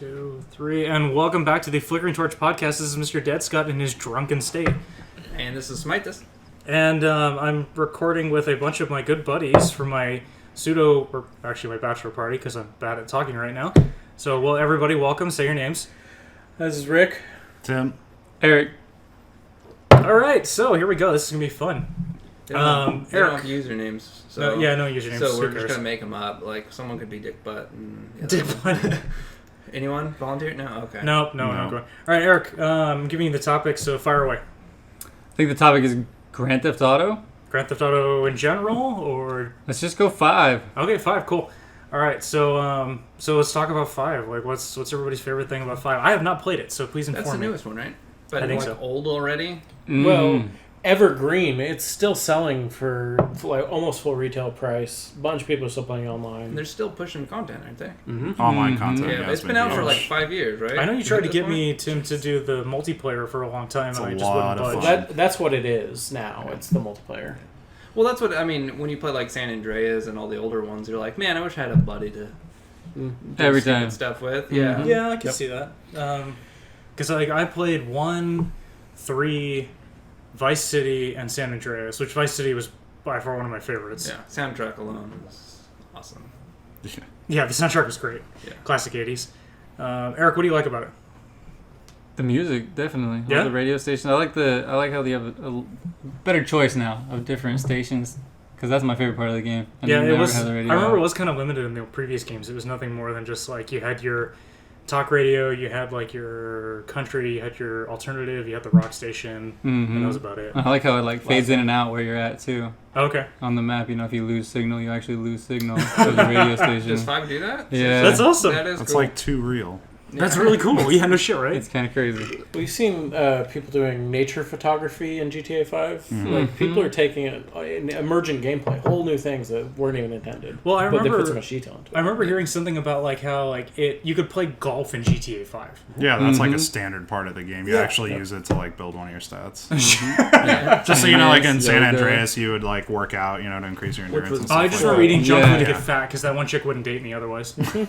2, 3, and welcome back to the Flickering Torch Podcast. This is Mr. DeadScotts in his drunken state. And this is Smitus. And I'm recording with a bunch of my good buddies for my my bachelor party, because I'm bad at talking right now. So, well, everybody, welcome. Say your names. This is Rick. Tim. Eric. Alright, so here we go. This is going to be fun. They don't Eric. have usernames. So, No usernames. So we're just going to make them up. Like, someone could be Dick Butt. And Dick Butt. Anyone? Volunteer? No? Okay. No. I'm going. Alright, Eric, I'm giving you the topic, so fire away. I think the topic is Grand Theft Auto. Grand Theft Auto in general, or... Let's just go 5. Okay, 5, cool. Alright, so let's talk about 5. Like, what's everybody's favorite thing about 5? I have not played it, so please inform me. That's the newest one, right? But I think like so. Old already? Well, Evergreen, it's still selling for like almost full retail price. A bunch of people are still playing online. And they're still pushing content, aren't they? Mm-hmm. Online content. Yeah, it's been out for like 5 years, right? I know you tried to get me, Tim, to do the multiplayer for a long time, It's and a I just wouldn't lot of budge. fun. That's what it is now. It's the multiplayer. Well, that's what I mean. When you play like San Andreas and all the older ones, you're like, man, I wish I had a buddy to do Every stupid time. stuff with. Yeah. Yeah, I can see that. Because I played 1, 3, Vice City, and San Andreas, which Vice City was by far one of my favorites. Yeah. Soundtrack alone is awesome. Yeah, the soundtrack was great. Yeah. Classic 80s. Eric, what do you like about it? The music, definitely. Yeah? All the radio stations. I like how they have a better choice now of different stations, because that's my favorite part of the game. Yeah, it never was. had the I radio remember out. it was kind of limited in the previous games. It was nothing more than just like you had your talk radio, you had like your country, you had your alternative, you had the rock station, and that was about it. I like how it like fades in and out where you're at too. Okay, On the map, if you lose signal, you actually lose signal of the radio station. Does 5 do that? Yeah. that's awesome. That is That's cool. like too real. That's really cool. Yeah, no shit, right? It's kind of crazy. We've seen people doing nature photography in GTA 5. Like people are taking it in emergent gameplay, whole new things that weren't even intended. Well, but they put so much detail into it. I remember hearing something about like how like you could play golf in GTA 5. Yeah, that's like a standard part of the game. You actually use it to like build one of your stats. Yeah. Just so you know, like in San Yoga. Andreas, you would like work out, to increase your endurance. was- And I stuff just like remember eating junk Yeah. food to Yeah. get fat because that one chick wouldn't date me otherwise. that.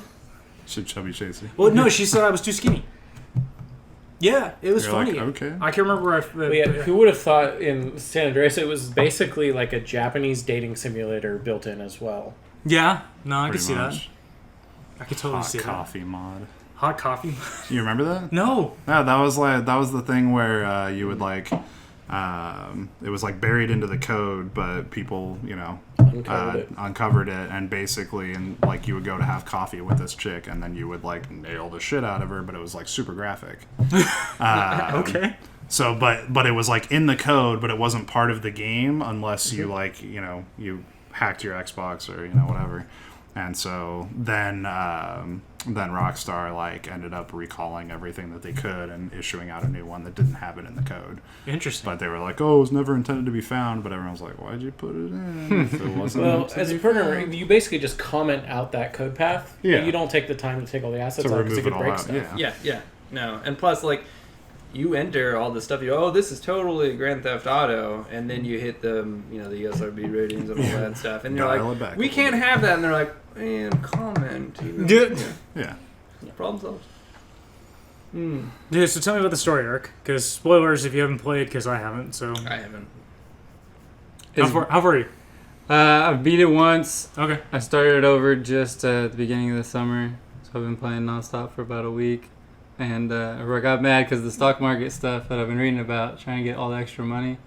Should chubby chasey. Well, no, she said I was too skinny. Yeah, it was You're funny. like, okay. I can't remember. But yeah, who would have thought in San Andreas it was basically like a Japanese dating simulator built in as well. Yeah, no, I could Pretty see that. much. I could totally Hot see coffee mod. that. Hot coffee? You remember that? No. Yeah, that was the thing where you would like. It was like buried into the code, but people, uncovered it, and basically, and like you would go to have coffee with this chick, and then you would like nail the shit out of her, but it was like super graphic. Okay. So, but it was like in the code, but it wasn't part of the game unless you like, you hacked your Xbox or whatever. And so then Rockstar like ended up recalling everything that they could and issuing out a new one that didn't have it in the code. Interesting. But they were like, "Oh, it was never intended to be found." But everyone was like, "Why'd you put it in if it wasn't?" Well, meant to as a be programmer, found?" you basically just comment out that code path. but Yeah. you don't take the time to take all the assets to out because remove it it could all break out. stuff. Yeah. Yeah. No. And plus, like, you enter all the stuff. this is totally Grand Theft Auto, and then you hit the ESRB ratings and all that stuff, and you're Dial it like, back we a can't little have that, and they're like, man, comment. Yeah. Problem solved. Yeah, so tell me about the story, Eric. Because spoilers if you haven't played, because I haven't. So I haven't. how far are you? I beat it once. Okay. I started it over just at the beginning of the summer, so I've been playing nonstop for about a week. And I got mad because the stock market stuff that I've been reading about, trying to get all the extra money,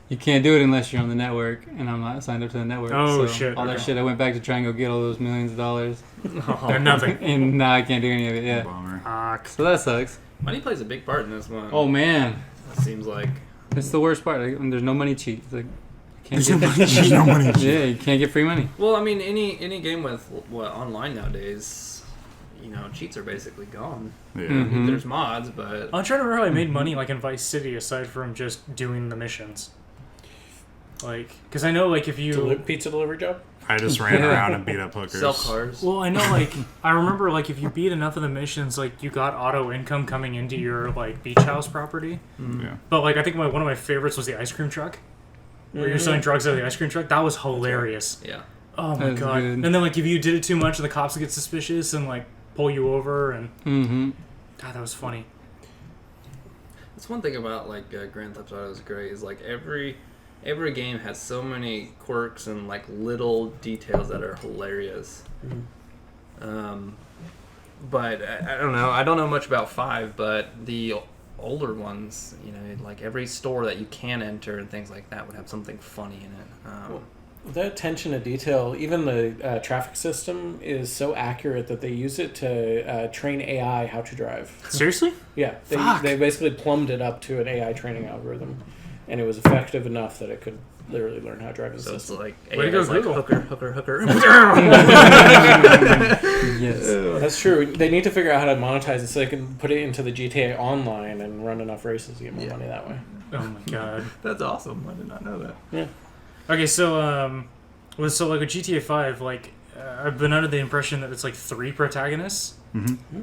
you can't do it unless you're on the network, and I'm not signed up to the network. Oh, so shit, all that okay. shit, I went back to try and go get all those millions of dollars, They're nothing. and now I can't do any of it. Yeah, Bummer. so that sucks. Money plays a big part in this one. Oh man, It seems like. it's the worst part. Like, when there's no money cheat. It's like, you There's can't no get, money There's no money. yeah, you can't get free money. Well, I mean, any game with online nowadays, cheats are basically gone. Yeah. Mhm. There's mods, but I'm trying to remember how I made money like in Vice City aside from just doing the missions. Like, because I know like if you... Pizza delivery job? I just ran around and beat up hookers. sell cars. Well, I know like I remember like if you beat enough of the missions, like you got auto income coming into your like beach house property. Yeah. But like I think one of my favorites was the ice cream truck. Where you're selling drugs out of the ice cream truck. That was hilarious. Yeah. Oh my That's god. good. And then like if you did it too much, the cops would get suspicious and like pull you over, and Mm-hmm. God, that was funny. That's one thing about like Grand Theft Auto is great is like every game has so many quirks and like little details that are hilarious. But I don't know. I don't know much about 5, but the older ones, you know, like every store that you can enter and things like that would have something funny in it. That attention to detail, even the traffic system is so accurate that they use it to train AI how to drive. Seriously? Yeah, Fuck. they basically plumbed it up to an AI training algorithm, and it was effective enough that it could literally learn how to drive the So it's system. like Way to go, AI's like Google. hooker. Yes. That's true. They need to figure out how to monetize it so they can put it into the GTA Online and run enough races to get more money that way. Oh my God. That's awesome. I did not know that. Yeah. Okay, so like with GTA 5, like I've been under the impression that it's like 3 protagonists.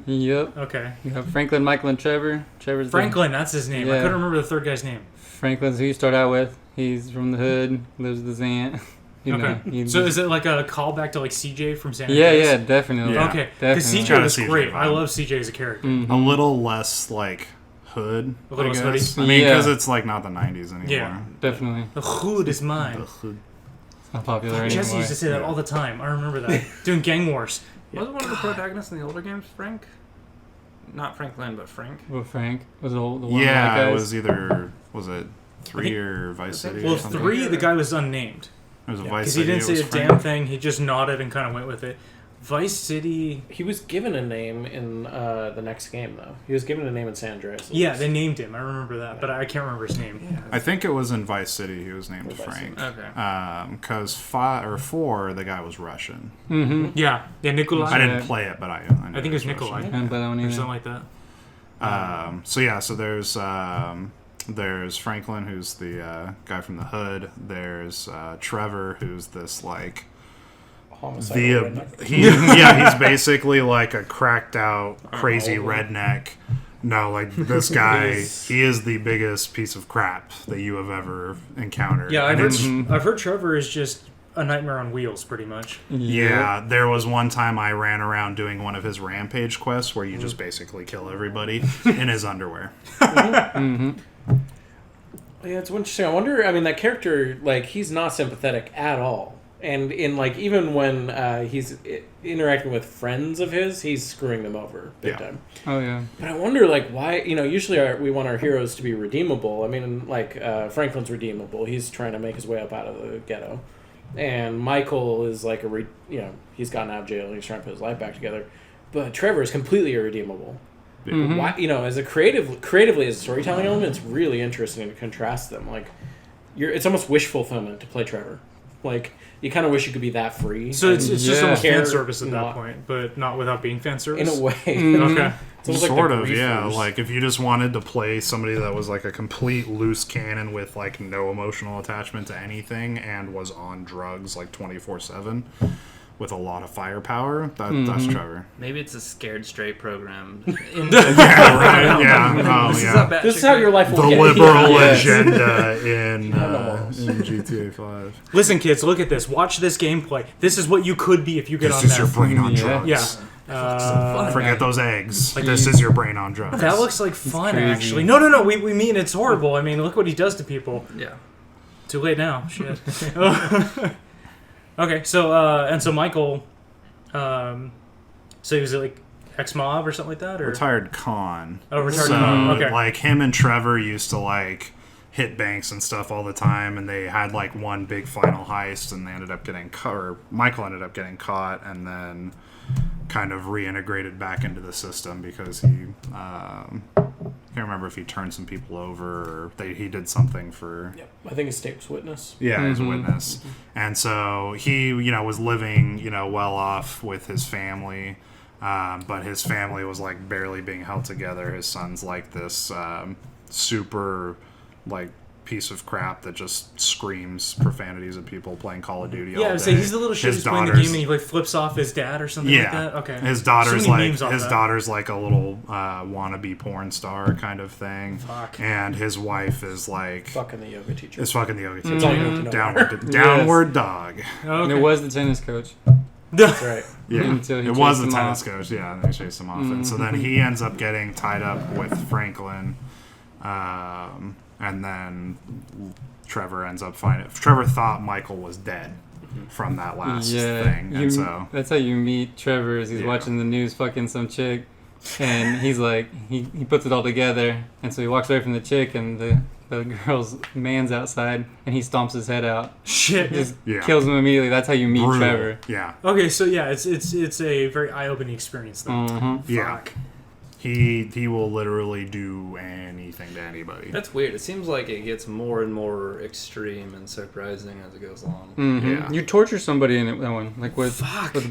Yep. Okay. You have Franklin, Michael, and Trevor. Trevor's Franklin, that's his name. I Yeah. couldn't remember the third guy's name. Franklin's who you start out with. He's from the hood, lives with his aunt. You know, Okay. So is it like a callback to like CJ from San yeah, Andreas? yeah, definitely. Yeah. Okay, because Definitely. CJ Got a was CJ great. vibe. I love CJ as a character. Mhm. A little less like hood. A little I less guess. hoodie? I mean, Yeah. because it's like not the 90s anymore. Yeah. Definitely. The hood is The mine. hood. It's not popular anymore. Jesse used to say that all the time. I remember that. Doing Gang Wars. Wasn't one of the protagonists in the older games Frank? Not Franklin, but Frank. Well, Frank was the one of the Yeah, guys. it was either, was it 3 think- or Vice City Well, or something? 3, the guy was unnamed. It was a Yeah, Vice Because City. he didn't it say was a Frank. damn thing. He just nodded and kind of went with it. Vice City... He was given a name in the next game, though. He was given a name in San Andreas. at Yeah, least. they named him. I remember that. But I can't remember his name. I think it was in Vice City he was named Vice Frank. Okay. Because 5 or 4, the guy was Russian. Mm-hmm. Yeah, Nikolai. I Yeah. didn't play it, but I knew I think it was Nikolai. I didn't play that one Or either. something like that. So there's Franklin, who's the guy from the hood. There's Trevor, who's this like Homicidal redneck. he's basically like a cracked out crazy redneck. No, like this guy, he is the biggest piece of crap that you have ever encountered. Yeah, I've And heard, I've heard Trevor is just a nightmare on wheels, pretty much. Yeah, there was one time I ran around doing one of his rampage quests where you just basically kill everybody in his underwear. Mm-hmm. Yeah, it's interesting. I wonder. I mean, that character, like, he's not sympathetic at all. And in like, even when he's interacting with friends of his, he's screwing them over big time. Oh yeah. But I wonder, like, why? You know, usually we want our heroes to be redeemable. I mean, like Franklin's redeemable. He's trying to make his way up out of the ghetto, and Michael is like he's gotten out of jail and he's trying to put his life back together. But Trevor is completely irredeemable. Mhm. Why? You know, as a creatively as a storytelling element, it's really interesting to contrast them. Like, it's almost wish fulfillment to play Trevor. Like, you kind of wish you could be that free. So it's just Yeah. almost fan Care service at that not- point, but not without being fan in service. a way. Mhm. Okay. It's almost like Sort the of, yeah. griefers. Like if you just wanted to play somebody that was like a complete loose cannon with like no emotional attachment to anything and was on drugs like 24/7 with a lot of firepower, that's Trevor. Maybe it's a scared straight program. Yeah, right. Yeah. Oh, yeah. This is how your life will The get. liberal Yes. agenda in almost. GTA 5. Listen, kids, look at this. Watch this gameplay. This is what you could be if you get on This is that. your brain on Yeah. drugs. Yeah. Forget those eggs. This is your brain on drugs. That looks like fun, crazy. actually. No. We mean it's horrible. I mean, look what he does to people. Yeah. Too late now. Shit. Okay, so Michael, so he was like ex-mob or something like that, or Retired con. Oh, retired so, con. Okay. like him and Trevor used to like hit banks and stuff all the time, and they had like one big final heist, and they ended up getting caught. Or Michael ended up getting caught, and then kind of reintegrated back into the system because he can't remember if he turned some people over or he did something for. Yep. I think his state was witness. Yeah, as a witness. And so he, was living, well off with his family, but his family was like barely being held together. His son's like this super like piece of crap that just screams profanities at people playing Call of Duty all yeah, day. I say he's the little shit His who's playing the daughter's- game and he like flips off his dad or something like that. Okay, His daughter's So many memes off that. daughter's like a little wannabe porn star kind of thing. Fuck. And his wife is like Fucking the yoga teacher. is fucking the yoga That's all you teacher. need to know. Downward dog. And Okay. it was the tennis coach. That's right. Yeah, Until he it was chased a him tennis off. coach. Yeah, and they chased him off, and so then he ends up getting tied up with Franklin, and then Trevor ends up finding. Trevor thought Michael was dead from that last thing, and so that's how you meet Trevor. Is he's watching the news, fucking some chick, and he's like, he puts it all together, and so he walks away from the chick, and the girl's man's outside, and he stomps his head out. Shit. Just kills him immediately. That's how you meet brutal. Trevor. Yeah. Okay, so yeah, it's a very eye-opening experience then. Yeah. Fuck. He will literally do anything to anybody. That's weird. It seems like it gets more and more extreme and surprising as it goes along. Yeah. You torture somebody in that one, like with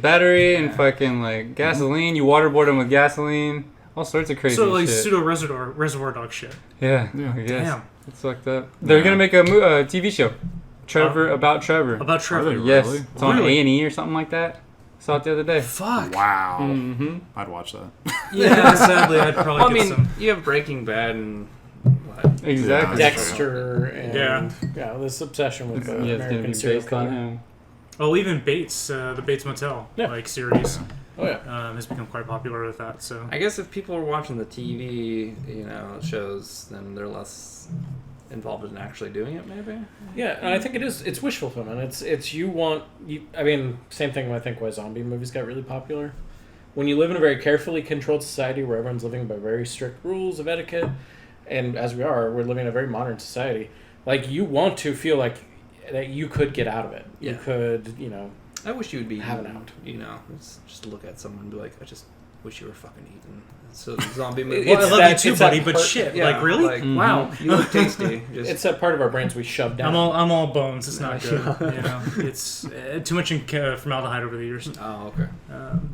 battery and fucking like gasoline. You waterboard them with gasoline. All sorts of crazy So like shit. pseudo reservoir dog shit. Yeah. I guess. Damn. It's fucked up. They're gonna make a TV show, about Trevor. About Trevor. Are they Yes, really? it's on Really? A&E or something like that. Saw it the other day. Fuck. Wow. Mm-hmm. I'd watch that. Yeah, sadly, I'd probably Well, I get mean, some. you have Breaking Bad and what? Exactly. Yeah. Dexter and Yeah. this obsession with Yeah, it's gonna American be serial based on killer. him. Oh, even Bates, the Bates Motel series Oh yeah. has become quite popular with that. So I guess if people are watching the TV, shows, then they're less involved in actually doing it, maybe. Yeah, and I think it's wish fulfillment. I mean, same thing I think why zombie movies got really popular. When you live in a very carefully controlled society where everyone's living by very strict rules of etiquette, and as we're living in a very modern society, like you want to feel like that you could get out of it. Yeah. You could, I wish you would be have an out. Just look at someone and be like, I just wish you were fucking eating. So the zombie movie. well, I it's love that- you too, it's that buddy. But part- shit, yeah, like really? like- Wow. You look tasty. Just It's that part of our brains we shove down. I'm all bones. It's not good. It's too much formaldehyde over the years. oh, okay.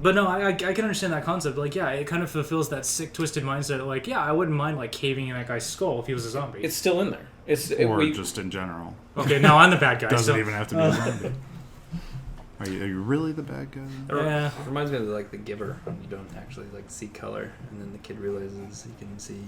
But no, I can understand that concept. Like, yeah, it kind of fulfills that sick, twisted mindset. Like, yeah, I wouldn't mind like caving in that guy's skull if he was a zombie. It's still in there. Or just in general. Okay, now I'm the bad guy. Doesn't so, even have to be a zombie. Are you really the bad guy? Yeah. It reminds me of like The Giver. You don't actually like see color, and then the kid realizes he can see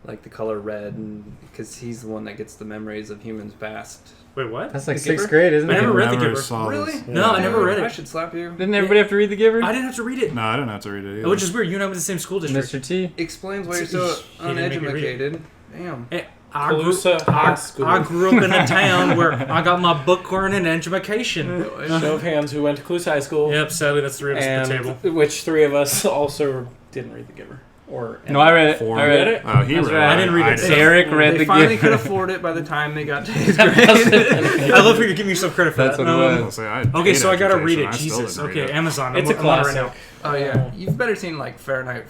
like the color red, and because he's the one that gets the memories of humans past. Wait, what? That's like The 6th Giver? grade, isn't I it? never read The Giver. Saw Really? this. No, I never read it. I should slap you. Didn't everybody have to read The Giver? I didn't have to read it. No, I didn't have to read it either. Which is weird. You and I went to the same school district. Mr. T. Explains why you're so He didn't make me read it. uneducated. Damn. Hey, I grew Calusa High School. I grew up in a town where I got my bookworm and education. Show of hands who went to Cluse High School. Yep, sadly that's 3 of us at the table. Which 3 of us also didn't read The Giver. Or No, I read it. Four. I read it. Oh, he That's read right. it. I didn't read it. didn't. Eric read They The finally Giver. could afford it by the time they got to 8th grade. I love how you're giving yourself credit for That's that. what it I'll was. say, I Okay, hate so I gotta read education. it. I still Jesus. didn't read Okay, it. Amazon. It's a I'm on it right classic. now. Oh yeah, you've better seen like Fahrenheit.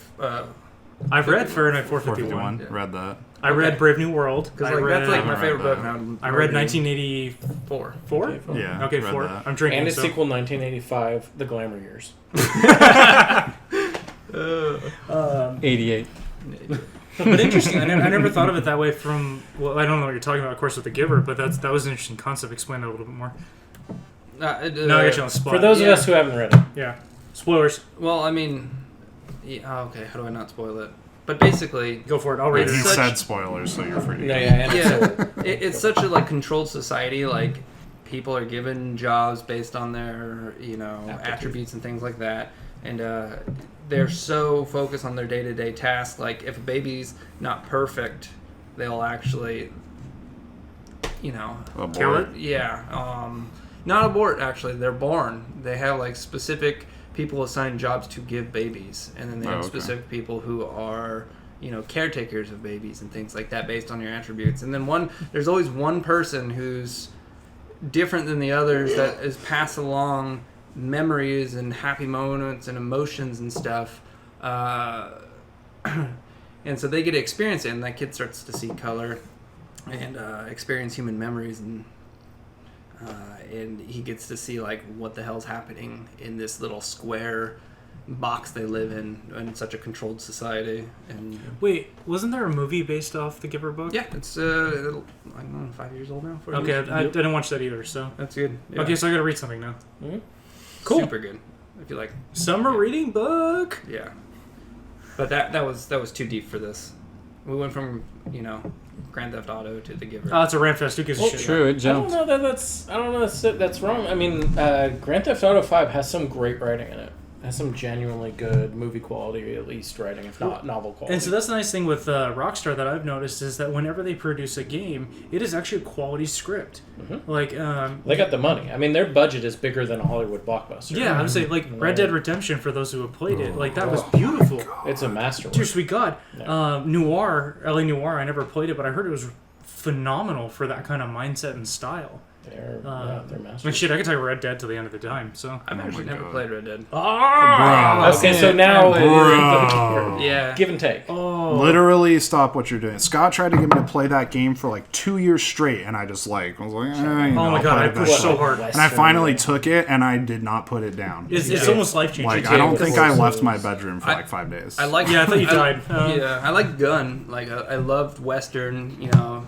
I've read Fahrenheit 451. 451. Yeah. Read that. I read Brave New World. Because I like read, that's like my read favorite book that. now. I read 1984. 4. Yeah. Okay, read 4. that. I'm drinking. And its so. sequel, 1985, The Glamour Years. 88. But interesting. I never thought of it that way. Well, I don't know what you're talking about, of course, with The Giver, but that was an interesting concept. Explain that a little bit more. No, I got you on the spot. For those of Yeah. us who haven't read it. Yeah. Spoilers. Well, I mean, okay. How do I not spoil it? But basically, Go for it. I'll read It's He it. such- said spoilers, so you're free. No, yeah, and yeah, it's such a like controlled society. Like people are given jobs based on their attributes and things like that, and they're so focused on their day-to-day tasks. Like if a baby's not perfect, they'll actually Abort. Kill it? yeah, not abort. Actually, they're born. They have like specific people assigned jobs to give babies, and then they have okay. specific people who are caretakers of babies and things like that based on your attributes. And then there's always one person who's different than the others that is passed along memories and happy moments and emotions and stuff, and so they get to experience it, and that kid starts to see color and experience human memories, and he gets to see like what the hell's happening in this little square box they live in such a controlled society. And Wait, wasn't there a movie based off the Giver book? yeah, it's I don't know, 5 years old now. 4 Okay, years. I didn't watch that either, so. That's good. Yeah. Okay, so I gotta read something now. Cool. Super good. If you like, Summer reading book. yeah. But that was too deep for this. We went from Grand Theft Auto to The Giver. Oh, it's a Rantfest. Who gives a shit? True, it I jumped. don't know that's wrong. I mean, Grand Theft Auto 5 has some great writing in it. It has some genuinely good movie quality, at least writing, if not novel quality. And so that's the nice thing with Rockstar that I've noticed is that whenever they produce a game, it is actually a quality script. Mm-hmm. Like they got the money. I mean, their budget is bigger than a Hollywood blockbuster. yeah, I would say like Red Dead Redemption for those who have played it, like that was beautiful. It's a masterwork. Dear sweet God, Yeah. Noir, LA Noir. I never played it, but I heard it was phenomenal for that kind of mindset and style. They're I masters. mean, shit, I could tell you Red Dead till the end of the time. So I've actually never played Red Dead. Okay, so now Bro. Yeah. give and take. oh, Literally stop what you're doing. Scott tried to get me to play that game for like 2 years straight, and I was like, oh my God, I I'll play it pushed so eventually. hard. And I finally took it, and I did not put it down. It's almost life changing. Like, GTA I don't with think I horses. left my bedroom for like 5 days. I like. Yeah, I thought you died. Yeah, I like gun. Like I loved Western.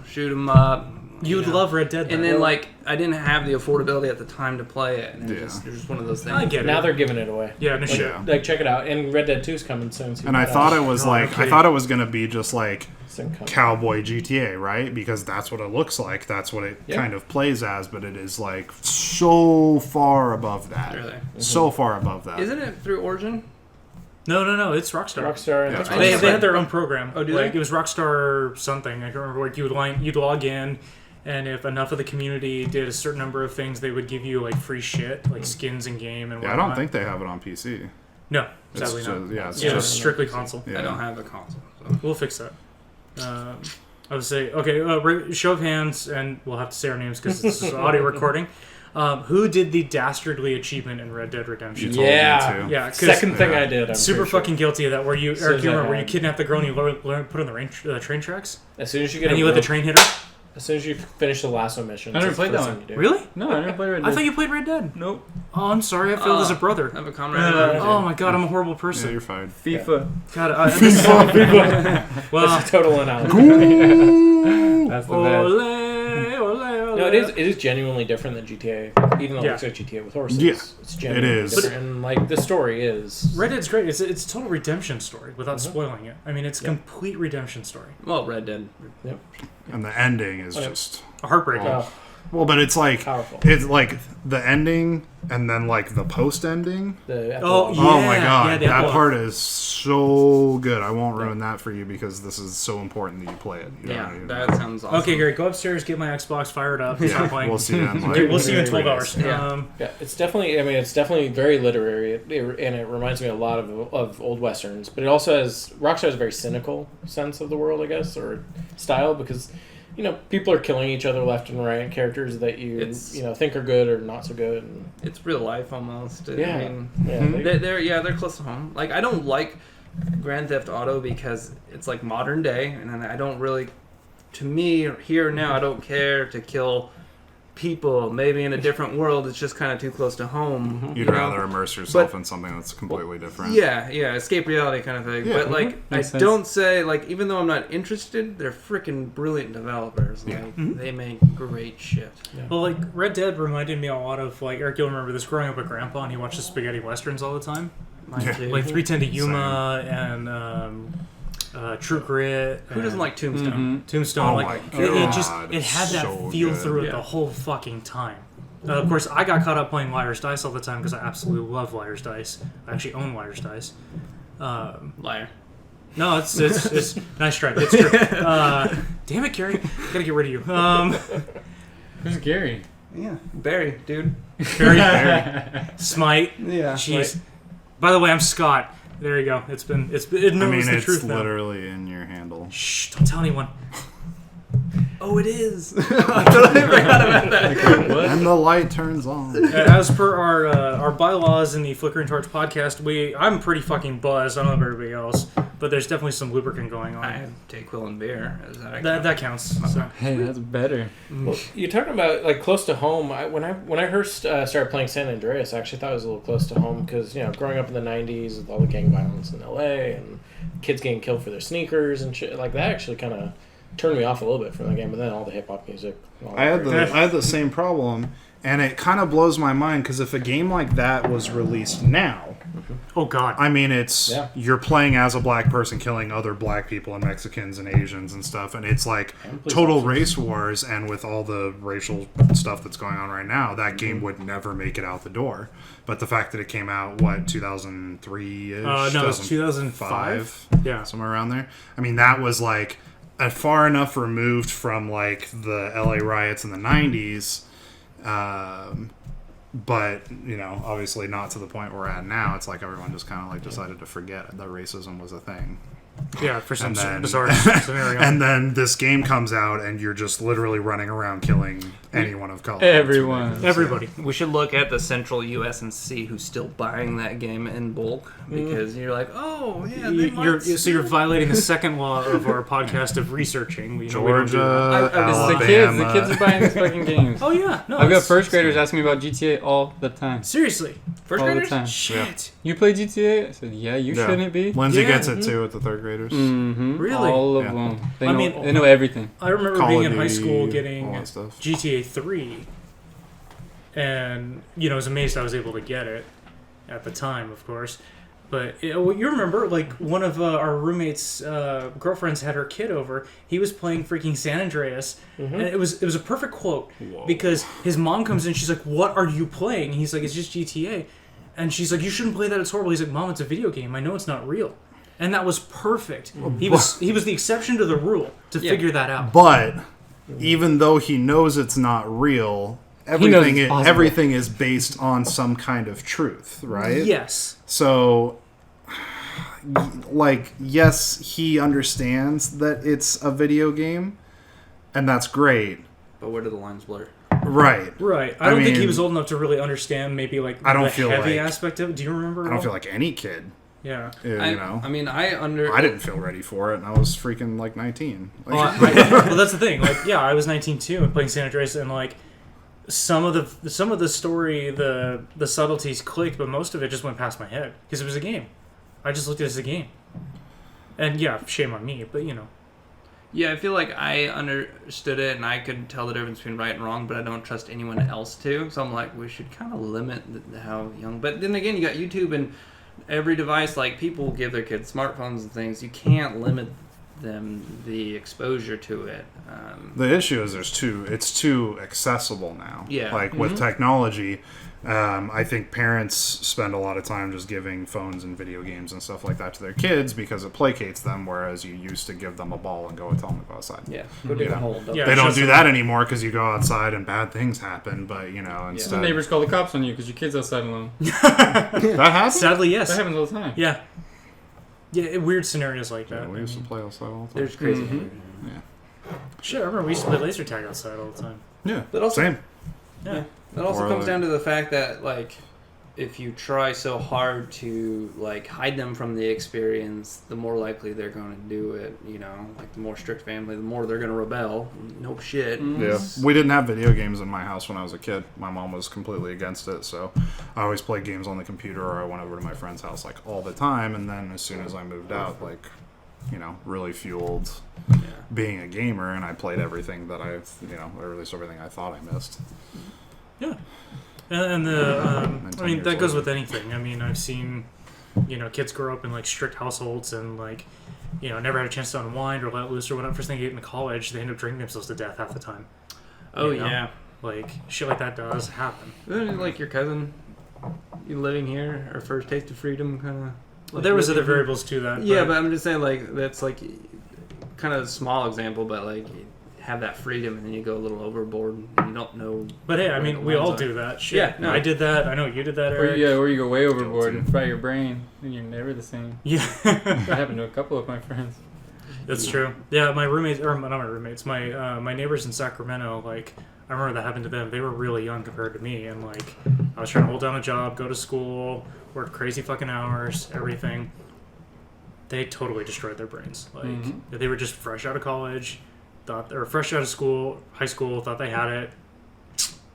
Shoot 'em up. You would love Red Dead. And though. then like I didn't have the affordability at the time to play it, and Yeah. it was just one of those things. I get it. Now they're giving it away. Yeah, no shit. Yeah. Like, check it out. And Red Dead 2's coming soon. So And I thought it was Oh, like, okay. I thought it was gonna be just like Soon coming. cowboy GTA, right? Because that's what it looks like. That's what it Yeah. kind of plays as. But it is like so far above that. Really? So far above that. Isn't it through Origin? No, it's Rockstar. Rockstar. Yeah, that's it's They Rockstar. had their own program. Oh, do like they? it was Rockstar something. I can't remember. Like you'd log in, and if enough of the community did a certain number of things, they would give you like free shit, like skins in game and Yeah, I whatnot. don't think they have it on PC. No, It's sadly just, not. yeah, it's Yeah, it's just strictly console. yeah. I don't have a console. So. We'll fix that. I would say, okay, show of hands, and we'll have to say our names because this is an audio recording. Who did the dastardly achievement in Red Dead Redemption? You told Yeah. me to. Yeah, 'cause Second thing yeah. I did. I'm super pretty sure. fucking guilty of that. Where you, So Eric, you that remember where you had- kidnap the girl and you put her on the train tracks, As soon as you get and a you let the rope- train hit her. As soon as you finish the lasso mission. I never it's the played that first one. thing you do. Really? No, I never played Red I Dead. thought you played Red Dead. Nope. Oh, I'm sorry. I failed as a brother. I have a comrade. Oh my god, I'm a horrible Yeah, person. you're fine. FIFA. God, well, That's a total analogy. That's the ole, best. ole, ole. No, it is genuinely different than GTA. Even though Yeah. it looks like GTA with horses. Yeah, It's genuinely is. different. And like the story is. Red Dead's great. It's a total redemption story without Mm-hmm. spoiling it. I mean, it's a complete redemption story. Well, Red Dead. Yep. And the ending is Okay. just A heartbreaker. Oh, well, but it's like powerful. it's like the ending and then like the post ending. The Oh, epilogue. yeah. Oh my god, the that epilogue. part is so good. I won't ruin that for you because this is so important that you play it. You Yeah, don't even- that sounds awesome. Okay, Gary, go upstairs, get my Xbox fired up, yeah, start playing. we'll see you in like Okay, we'll see you in 12 3 hours. days. Yeah. Yeah, it's definitely. I mean, it's definitely very literary, and it reminds me a lot of old westerns. But it also has Rockstar has a very cynical sense of the world, I guess, or style, because people are killing each other left and right. Characters that you It's- think are good or not so good. And, It's real life almost. yeah, I mean, yeah. they're close to home. Like I don't like Grand Theft Auto because it's like modern day, and then I don't really. To me, here now, I don't care to kill people. Maybe in a different world, it's just kind of too close to home. You'd you know? rather immerse yourself But- in something that's completely different. Yeah, escape reality kind of thing. Yeah, But like, I Makes sense. don't say like, even though I'm not interested, they're freaking brilliant developers. Like, Yeah. they make great shit. Well, like, Red Dead reminded me a lot of, like, Eric, you'll remember this growing up with Grandpa, and he watched the spaghetti westerns all the time. Mine Yeah. too. Like 310 to Yuma and True Grit. Who doesn't and like Tombstone? Tombstone? Oh like, my it just God, it had that so feel good. through it Yeah. the whole fucking time. Of course, I got caught up playing Liar's Dice all the time because I absolutely love Liar's Dice. I actually own Liar's Dice. Liar. No, it's nice try. It's true. Damn it, Gary. Gotta get rid of you. Who's Gary? Yeah, Barry, dude. Very Smite. Yeah. Jeez. By the way, I'm Scott. There you go. It knows I mean, the it's truth now. literally in your handle. Shh! Don't tell anyone. Oh, it is. I totally forgot about that. What? And the light turns on. As per our bylaws in the Flickering Torch Podcast, I'm pretty fucking buzzed. I don't know about everybody else, but there's definitely some lubricant going I on. have Dayquil and beer. Is that That counts. So. Hey, that's better. Well, you're talking about like close to home. When I first started playing San Andreas, I actually thought it was a little close to home because growing up in the '90s with all the gang violence in LA and kids getting killed for their sneakers and shit like that, actually kind of turned me off a little bit from the game. But then all the hip hop music. I had the same problem, And it kind of blows my mind because if a game like that was released now, oh god, I mean, you're playing as a black person killing other black people and Mexicans and Asians and stuff, and it's like total race wars. And with all the racial stuff that's going on right now, that game would never make it out the door. But the fact that it came out 2003-ish? No, it was 2005. Yeah, somewhere around there. I mean, that was like far enough removed from like the LA riots in the 90s. But, obviously not to the point we're at now. It's like everyone just kind of like decided to forget that racism was a thing. Yeah, for some bizarre scenario. And then this game comes out and you're just literally running around killing anyone of color. Everybody. We should look at the central U.S. and see who's still buying that game in bulk, because you're like, oh, yeah, you're violating the second law of our podcast of researching. Georgia, the kids are buying these fucking games. Oh, yeah. No, I've got first graders asking me about GTA all the time. Seriously? First all graders? The time. Shit. Yeah. You play GTA? I said, yeah, you shouldn't be. Lindsay gets it too with the third graders. Mm-hmm. Really? All of them. They know everything. I remember Call being of in high Duty, school getting all that stuff. GTA 3, and I was amazed I was able to get it at the time, of course. But you remember, like, one of our roommates' girlfriends had her kid over. He was playing freaking San Andreas, and it was a perfect quote. Whoa. Because his mom comes in, she's like, "What are you playing?" And he's like, "It's just GTA." And she's like, "You shouldn't play that. It's horrible." He's like, "Mom, it's a video game. I know it's not real." And that was perfect. He was the exception to the rule to figure that out. But even though he knows it's not real, everything is based on some kind of truth, right? Yes. So, like, yes, he understands that it's a video game, and that's great. But where do the lines blur? Right. I don't think he was old enough to really understand maybe like the heavy aspect of it. Do you remember? I don't feel like any kid. Yeah. I mean, I didn't feel ready for it, and I was freaking like 19. Well, that's the thing. Like, yeah, I was 19 too, and playing San Andreas, and like some of the story, the subtleties clicked, but most of it just went past my head because it was a game. I just looked at it as a game, and yeah, shame on me, but Yeah, I feel like I understood it and I could tell the difference between right and wrong, but I don't trust anyone else to. So I'm like, we should kind of limit how young. But then again, you got YouTube and every device. Like, people give their kids smartphones and things. You can't limit them the exposure to it. The issue is it's too accessible now. Yeah. Like with technology, I think parents spend a lot of time just giving phones and video games and stuff like that to their kids because it placates them, whereas you used to give them a ball and go and tell them to go outside. Yeah, go dig a hole. Yeah, they don't do that anymore because you go outside and bad things happen, but instead... The neighbors call the cops on you because your kid's outside alone. That happens? Sadly, yes. That happens all the time. Yeah. Yeah, weird scenarios like that. Yeah, we used to play outside all the time. There's crazy. Yeah. Shit, I remember we used to play laser tag outside all the time. Yeah, But also- same. Yeah. It also Or comes like- down to the fact that, like, if you try so hard to, like, hide them from the experience, the more likely they're going to do it, Like, the more strict family, the more they're going to rebel. No shit. Yeah, we didn't have video games in my house when I was a kid. My mom was completely against it, so I always played games on the computer, or I went over to my friend's house, like, all the time, and then as soon as I moved out, like, really fueled being a gamer, and I played everything that or at least everything I thought I missed. Yeah. And that goes later. with anything. I mean, I've seen, kids grow up in like strict households and like, never had a chance to unwind or let loose or whatever. First thing they get into college, they end up drinking themselves to death half the time. Oh, You know? yeah. Like, shit like that does happen. Like your cousin, you living here, our first taste of freedom, kind of. Well, there was other variables to that. Yeah, but I'm just saying, like, that's like kind of a small example, but like, you have that freedom and then you go a little overboard and you don't know. But hey, I mean, we all do that shit. Yeah, no. I did that. I know you did that, Eric. Or you go way overboard and fry your brain, and you're never the same. Yeah. That happened to a couple of my friends. That's true. Yeah, my roommates, or not my roommates, my neighbors in Sacramento, like, I remember that happened to them. They were really young compared to me, and like, I was trying to hold down a job, go to school, work crazy fucking hours, everything. They totally destroyed their brains. Like, they were just fresh out of college, or fresh out of school, high school, thought they had it.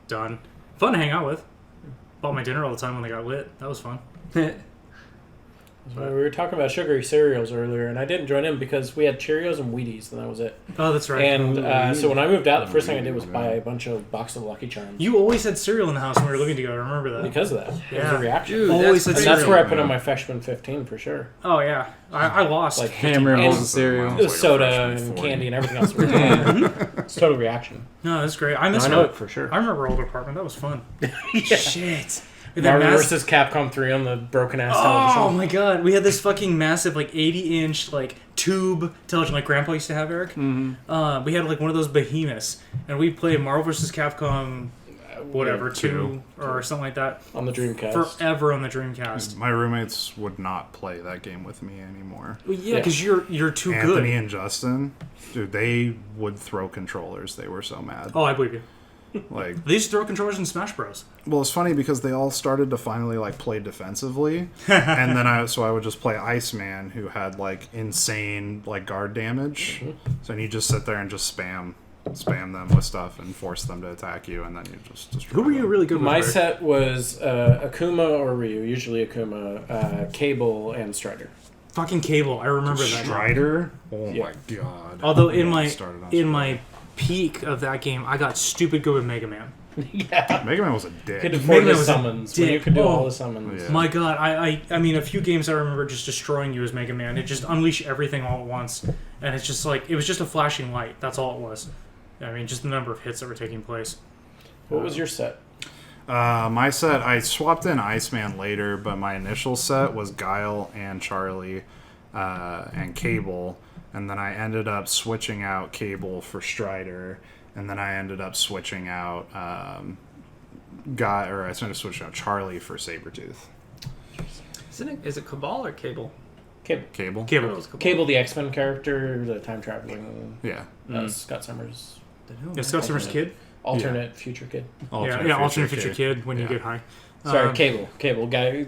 Done. Fun to hang out with. Bought my dinner all the time when they got lit. That was fun. We were talking about sugary cereals earlier, and I didn't join in because we had Cheerios and Wheaties, and that was it. Oh, that's right. And so when I moved out, the first thing I did was buy a bunch of boxes of Lucky Charms. You always had cereal in the house when we were living together. I remember that. Because of that. It was Yeah. a reaction. Dude, Always that's had And that's cereal. where I put in my freshman 15 for sure. Oh, yeah. I lost. Like Hammer and- bowls of cereal. It was soda freshman and 40. candy and everything else. It's total reaction. No, that's great. I miss I our- know it for sure. I remember our old apartment. That was fun. Yeah. Shit. With that Marvel mass- vs. Capcom 3 on the broken ass Oh television. my god, we had this fucking massive, like 80-inch, like tube television, like Grandpa used to have, Eric. Mm-hmm. We had like one of those behemoths, and we played Marvel vs. Capcom, whatever, 2 or something like that, On the Dreamcast. forever on the Dreamcast. My roommates would not play that game with me anymore. Well, yeah, because you're too Anthony good. and Justin, dude, they would throw controllers. They were so mad. Oh, I believe you. Like, They used to throw controllers in Smash Bros. well, it's funny because they all started to finally like play defensively, and then I would just play Iceman, who had like insane like guard damage. So you just sit there and just spam them with stuff and force them to attack you, and then you just destroy Who were you them. really good with? My Eric? set was Akuma or Ryu, usually Akuma, Cable, and Strider. Fucking Cable. I remember that. Strider? Oh Yeah. my god! Although Yeah, in I started on Strider. my peak of that game, I got stupid good with Mega Man. Yeah. Mega Man was a dick. Could Mega afford Man the was a summons. When you dick. could do Oh. all the summons. Yeah. My god, I mean, a few games I remember just destroying you as Mega Man. It just unleashed everything all at once, and it's just like it was just a flashing light. That's all it was. I mean, just the number of hits that were taking place. What was your set? My set, I swapped in Iceman later, but my initial set was Guile and Charlie and Cable, and then I ended up switching out Cable for Strider, and then I ended up switching out switching out Charlie for Sabretooth. Is it Cabal or Cable? Cable. Cable? I thought it Cable. was Cabal. Cable, the X-Men character, the time traveling Yeah. Scott Summers, Yeah, Scott Summers' kid. alternate future kid. Alternate future kid when you get high. Sorry, Cable guy.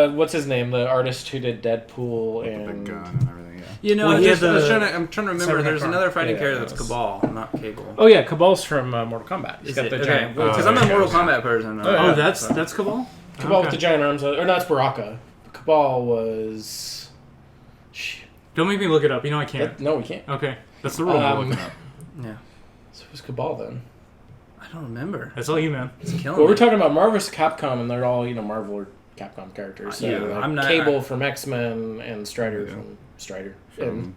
What's his name? The artist who did Deadpool Big and gun and everything, yeah. You know, Well, I he was had the I'm trying to remember. Cybernetic There's arm. another fighting Yeah, character that that's was- Cabal, not Cable. oh yeah, Cabal's from Mortal Kombat. He's Is got it? the Okay, giant. because Oh, I'm a yeah, Mortal yeah. Kombat person. Oh, yeah. Oh, that's Cabal? Cabal with Okay. the giant arms, or no, that's Baraka. Cabal was. Shit. Don't make me look it up. You know I can't. No, we can't. Okay, that's the rule. Um, Yeah, So who's Cabal then? I don't remember. That's all you, man. It's killing Well, we're me. talking about Marvel vs. Capcom, and they're all Marvel or Capcom characters. So Yeah, like I'm not- Cable from X-Men and Strider Yeah. from Strider. From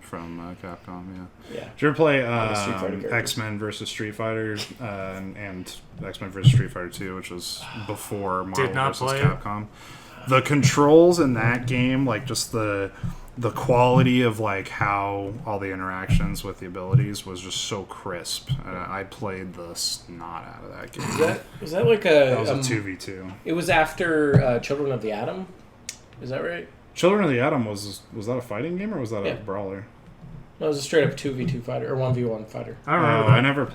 Capcom, yeah. Yeah. Did you ever play the Street Fighter characters. X-Men versus Street Fighter and X-Men versus Street Fighter 2, which was before Marvel not versus play it. Capcom? The controls in that game, like just the quality of like how all the interactions with the abilities was just so crisp. I played the snot out of that game. Was that like That was a 2v2. It was after Children of the Atom. Is that right? Children of the Atom was that a fighting game or was that Yeah. a brawler? No, it was a straight up 2v2 fighter or 1v1 fighter. I don't remember I that. never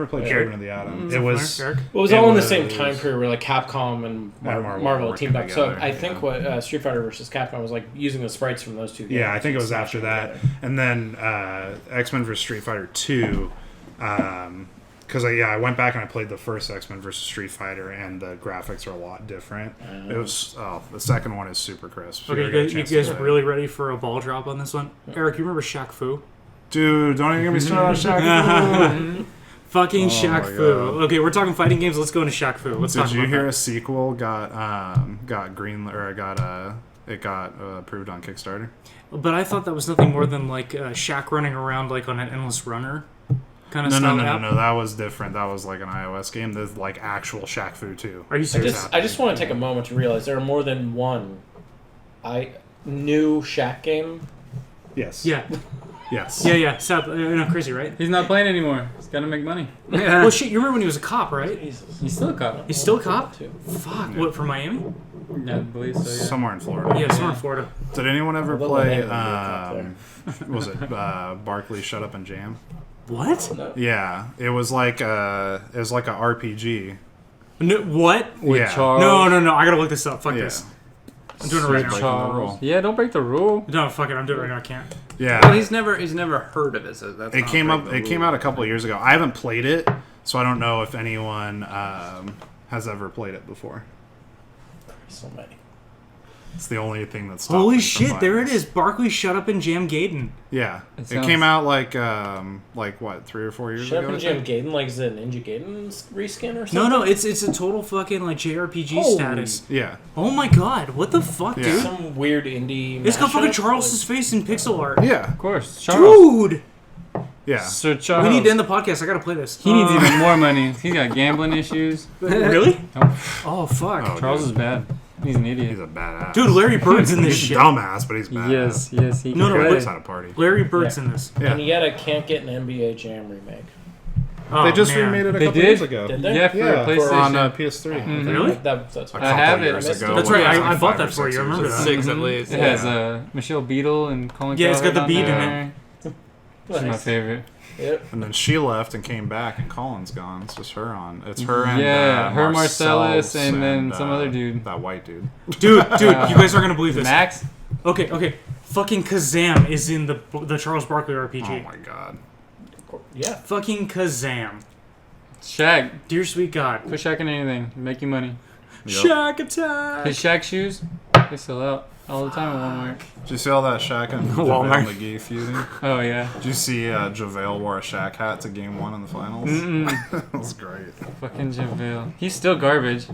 played Children of the Atom. It was Eric? Well, it was It all in the was- same time period where like Capcom and Marvel working teamed up. So together, I think yeah. what Street Fighter versus Capcom was like using the sprites from those two games. Yeah, I think it was after Smashing that, together. and then X-Men vs Street Fighter 2. Because I went back and I played the first X-Men vs Street Fighter, and the graphics are a lot different. It was the second one is super crisp. So Okay, you'll get a you chance to guys play it. really ready for a ball drop on this one? Eric, you remember Shaq Fu? Dude, don't even get me started on Shaq. Fucking Oh Shaq my Fu. God. Okay, we're talking fighting games. Let's go into Shaq Fu. Let's talk Did you about hear that. a sequel got approved on Kickstarter? But I thought that was nothing more than like Shaq running around like on an endless runner kind of No, style no, app. that was different. That was like an iOS game. There's like actual Shaq Fu 2. Are you serious? I just want to take a moment to realize there are more than one new Shaq game. Yes. Yeah, Yes. yeah. Sad, crazy, right? He's not playing anymore. He's got to make money. Yeah. Well, shit. You remember when he was a cop, right? Jesus. He's still a cop. He's still a cop. Too. Fuck. What, from Miami? Yeah, I believe so, yeah. Somewhere in Florida. Yeah, somewhere in Florida. Did anyone ever Well, play? they'll let him Was it Barkley Shut Up and Jam? What? No. Yeah, it was like a RPG. No, what? With Yeah. Charles. No. I gotta look this up. Fuck Yeah. this. I'm doing it right Breaking now. the Charles. rule. Yeah, don't break the rule. No, fuck it. I'm doing it right now. I can't. Yeah, Well, he's never heard of it. So that's it not came breaking up. the It came rule. out a couple of years ago. I haven't played it, so I don't know if anyone has ever played it before. So many. It's the only thing that's stopped Holy me from shit! playing There it this. is. Barkley, shut up and jam Gaiden. Yeah, It it sounds- came out like what, 3 or 4 years Shut ago. up and I Jam think? Gaiden, like, is it a Ninja Gaiden reskin or something? No, it's a total fucking like JRPG Holy- status. Yeah, Oh my god! What the fuck, Yeah. dude? Some weird indie. It's got fucking mashup, Charles's face in pixel art. yeah, Of course. Charles. Dude, yeah. Sir Charles. we need to end the podcast. I gotta play this. He needs even more money. He's got gambling issues. Really? Nope. Oh fuck, Oh, Charles is bad. He's an idiot. He's a badass. dude! Larry Bird's in this He's a shit. dumbass, but he's badass. Yes, he No, can no, He play. knows how to party. Larry Bird's Yeah. in this. Yeah. And yet I can't get an NBA Jam remake. Oh, They just man. remade it a They couple did? years ago. Did they? Yeah, for Yeah, PlayStation. on PS3. Mhm. Really? That's A what couple I have it. years ago. That's right, Like I bought 5 that or for you, 6 I remember years that. ago. 6 at least. It has Michelle Beadle and Colin Yeah, it's got Cowherd the beat on in there. She's my Nice. favorite. Yep. And then she left and came back, and Colin's gone. It's just her on. It's her and her Marcellus, Marcellus and then some other dude. That white dude. Dude, you guys aren't gonna believe this. Max? Okay. Fucking Kazam is in the Charles Barkley RPG. Oh my god. Yeah. Fucking Kazam. Shaq. Dear sweet God. Put Shaq in anything. Make you money. Yep. Shaq attack. His Shaq shoes, they sell out all the time at Walmart. Did you see all that Shaq and Walmart. JaVale McGee feuding? Oh, yeah. Did you see JaVale wore a Shaq hat to Game 1 in the finals? That was great. Fucking JaVale. He's still garbage.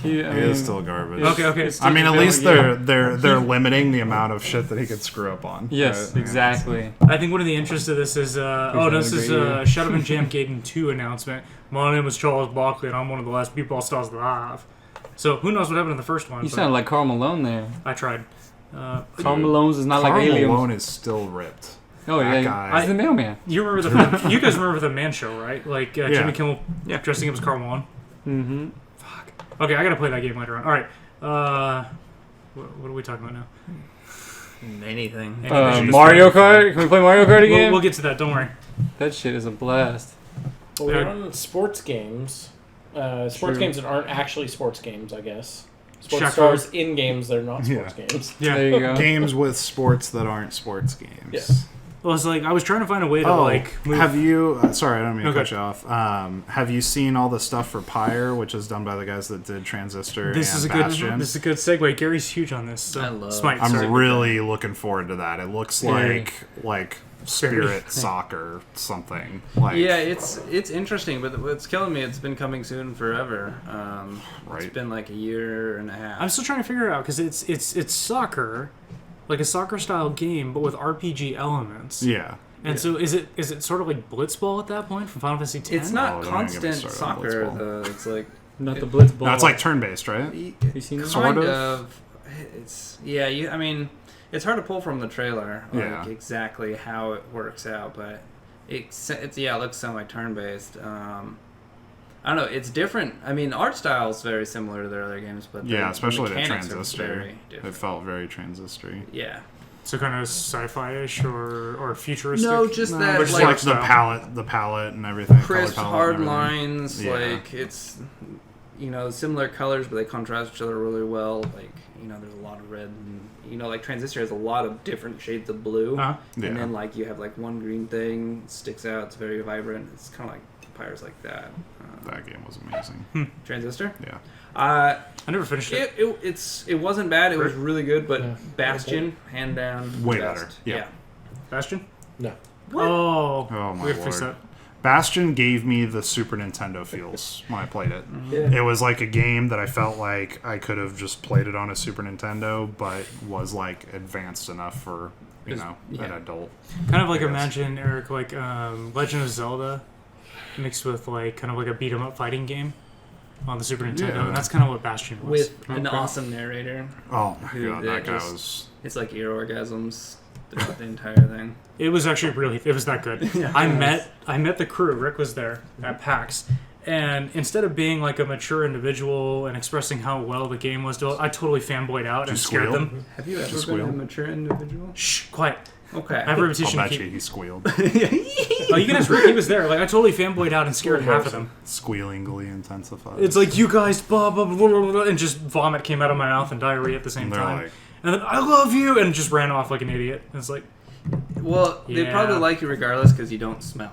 He is still garbage. Okay. it's I mean, at JaVale least McGee. they're limiting the amount of shit that he could screw up on. Yes, right? exactly. I think one of the interests of this is this is agree. Shut Up and Jam Gaiden 2 announcement. My name is Charles Barkley and I'm one of the last people stars alive. So who knows what happened in the first one? You but sound like Karl Malone there. I tried. Karl Malone's is not Karl like Aliens. Malone is still ripped. Oh, that yeah. guy. He's the mailman. You remember you guys remember the Man Show, right? Like Jimmy Kimmel dressing up as Karl Malone. Mm-hmm. Okay, I gotta play that game later on. All right. What are we talking about now? Anything. Mario Kart? Can we play Mario Kart again? We'll get to that. Don't worry. That shit is a blast. Well, we're on sports games. Sports True. games that aren't actually sports games, I guess. Sports Shaq stars in games that are not sports games. Yeah. There you go. Games with sports that aren't sports games. Yeah. Well, it's like I was trying to find a way to move. have you? Sorry, I don't mean to Okay. cut you off. Have you seen all the stuff for Pyre, which is done by the guys that did Transistor This and is a Bastion? good segue. Gary's huge on this. So I love- Smite. I'm sorry. really looking forward to that. It looks Very. like Spirit Soccer something. Like Yeah, it's interesting, but what's killing me, it's been coming soon forever. Right. It's been like a year and a half. I'm still trying to figure it out because it's soccer, like a soccer style game, but with RPG elements. Yeah. And so is it sort of like Blitzball at that point from Final Fantasy X? It's not No, don't even get me constant started on soccer Blitzball. though. It's like Not the Blitzball. No, it's like turn based, right? Have you seen it? Sort kind of. of. It's I mean, it's hard to pull from the trailer like Yeah. exactly how it works out, but it looks semi turn based. I don't know. It's different. I mean, art style is very similar to their other games, but Yeah, the especially the mechanics are Transistor. very It different. felt very Transistor. Yeah. So kind of sci-fi-ish or futuristic. No, just that But just like, like the palette and everything. crisp, color palette hard and everything. lines. Yeah. Like it's similar colors, but they contrast each other really well. Like there's a lot of red, and like Transistor has a lot of different shades of blue. Uh-huh. Yeah. And then like you have like one green thing sticks out. It's very vibrant. It's kind of like Pyre's like that. That game was amazing. Transistor. Yeah. I never finished it. It wasn't bad. It was really good, but Yeah. Bastion, hand down, Way best. better. Yeah. Bastion? No. Oh, Oh my we gotta fix lord. that. Bastion gave me the Super Nintendo feels when I played it. Yeah. It was like a game that I felt like I could have just played it on a Super Nintendo, but was like advanced enough for an adult. Kind of like I guess. imagine Eric like Legend of Zelda mixed with like kind of like a beat 'em up fighting game on the Super Nintendo, Yeah. and that's kind of what Bastion was. With an awesome narrator. Oh my Who god, that that guy just- was. It's like ear orgasms throughout the entire thing. It was actually it was that good. I met the crew. Rick was there at PAX, and instead of being like a mature individual and expressing how well the game was developed, I totally fanboyed out and scared squeal? them. Have you ever Just been a squeal. mature individual? Shh, quiet. Okay. I have a I'll reputation to bet you keep. he squealed. Oh, you can ask Rick. He was there. Like I totally fanboyed out and scared half of them. Squealingly intensified. It's like you guys, blah blah blah blah, blah, and just vomit came out of my mouth and diarrhea at the same And they're time. like, And then I love you, and just ran off like an idiot. And it's like Well, they Yeah. probably like you regardless because you don't smell.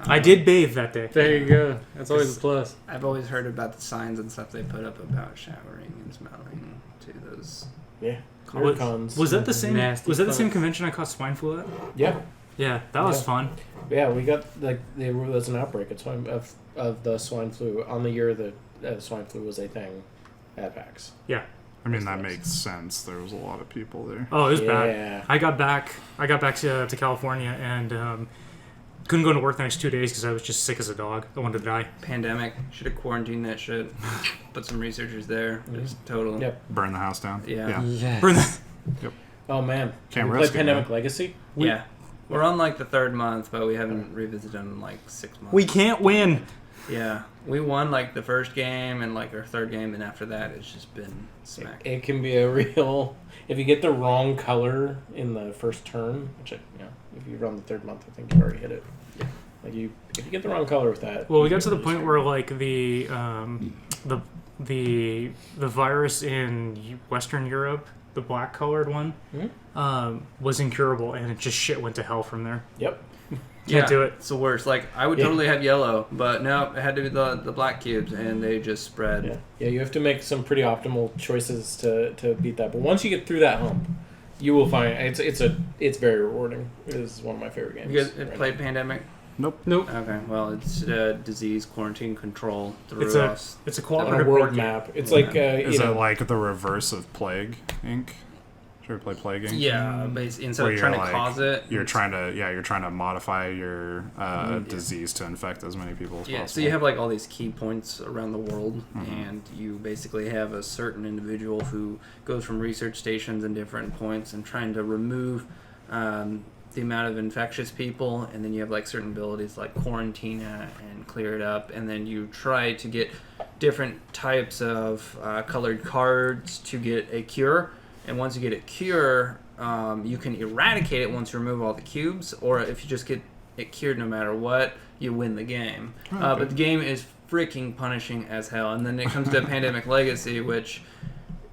I did bathe that day. There you go. That's always a plus. I've always heard about the signs and stuff they put up about showering and smelling. to those. Yeah. Cons. Was that the same? Nasty Was that the same cons. convention I caught swine flu at? Yeah. Yeah, that was fun. Yeah, we got there was an outbreak of the swine flu on the year that swine flu was a thing at PAX. Yeah. I mean, that makes sense. There was a lot of people there. Oh, it was Yeah. bad. I got back to California and couldn't go to work the next 2 days because I was just sick as a dog. I wanted to die. Pandemic. Should have quarantined that shit. Put some researchers there. Just total. Yep. Burn the house down. Yeah. Yes. Burn the- Oh man. Can't we risk played it, Pandemic man. Legacy. Yeah. We're on like the third month, but we haven't revisited in like 6 months. We can't win. Yeah. We won like the first game and like our third game, and after that it's just been smack. It can be a real. If you get the wrong color in the first turn, which if you run the third month, I think you already hit it. Yeah. Like if you get the wrong color with that. Well, we got to the point where like the virus in Western Europe, the black colored one, was incurable, and it just shit went to hell from there. Yep. Can't do it. It's the worst. Like I would totally have yellow, but no, it had to be the black cubes, and they just spread. Yeah. You have to make some pretty optimal choices to beat that. But once you get through that hump, you will find it's very rewarding. It is one of my favorite games. You guys played Pandemic? Nope. Okay, well, it's disease quarantine control through It's us. a on a cooperative world board game. map. It's like Is it like the reverse of Plague Inc.? Did you ever play Plague Inc.? Yeah, basically, instead Where of trying to you're, cause it, You're trying to modify your disease to infect as many people as possible. so you have like all these key points around the world, and you basically have a certain individual who goes from research stations and different points and trying to remove the amount of infectious people, and then you have like certain abilities like quarantine it and clear it up, and then you try to get different types of colored cards to get a cure, and once you get a cure, you can eradicate it once you remove all the cubes, or if you just get it cured no matter what, you win the game. But the game is freaking punishing as hell, and then it comes to Pandemic Legacy, which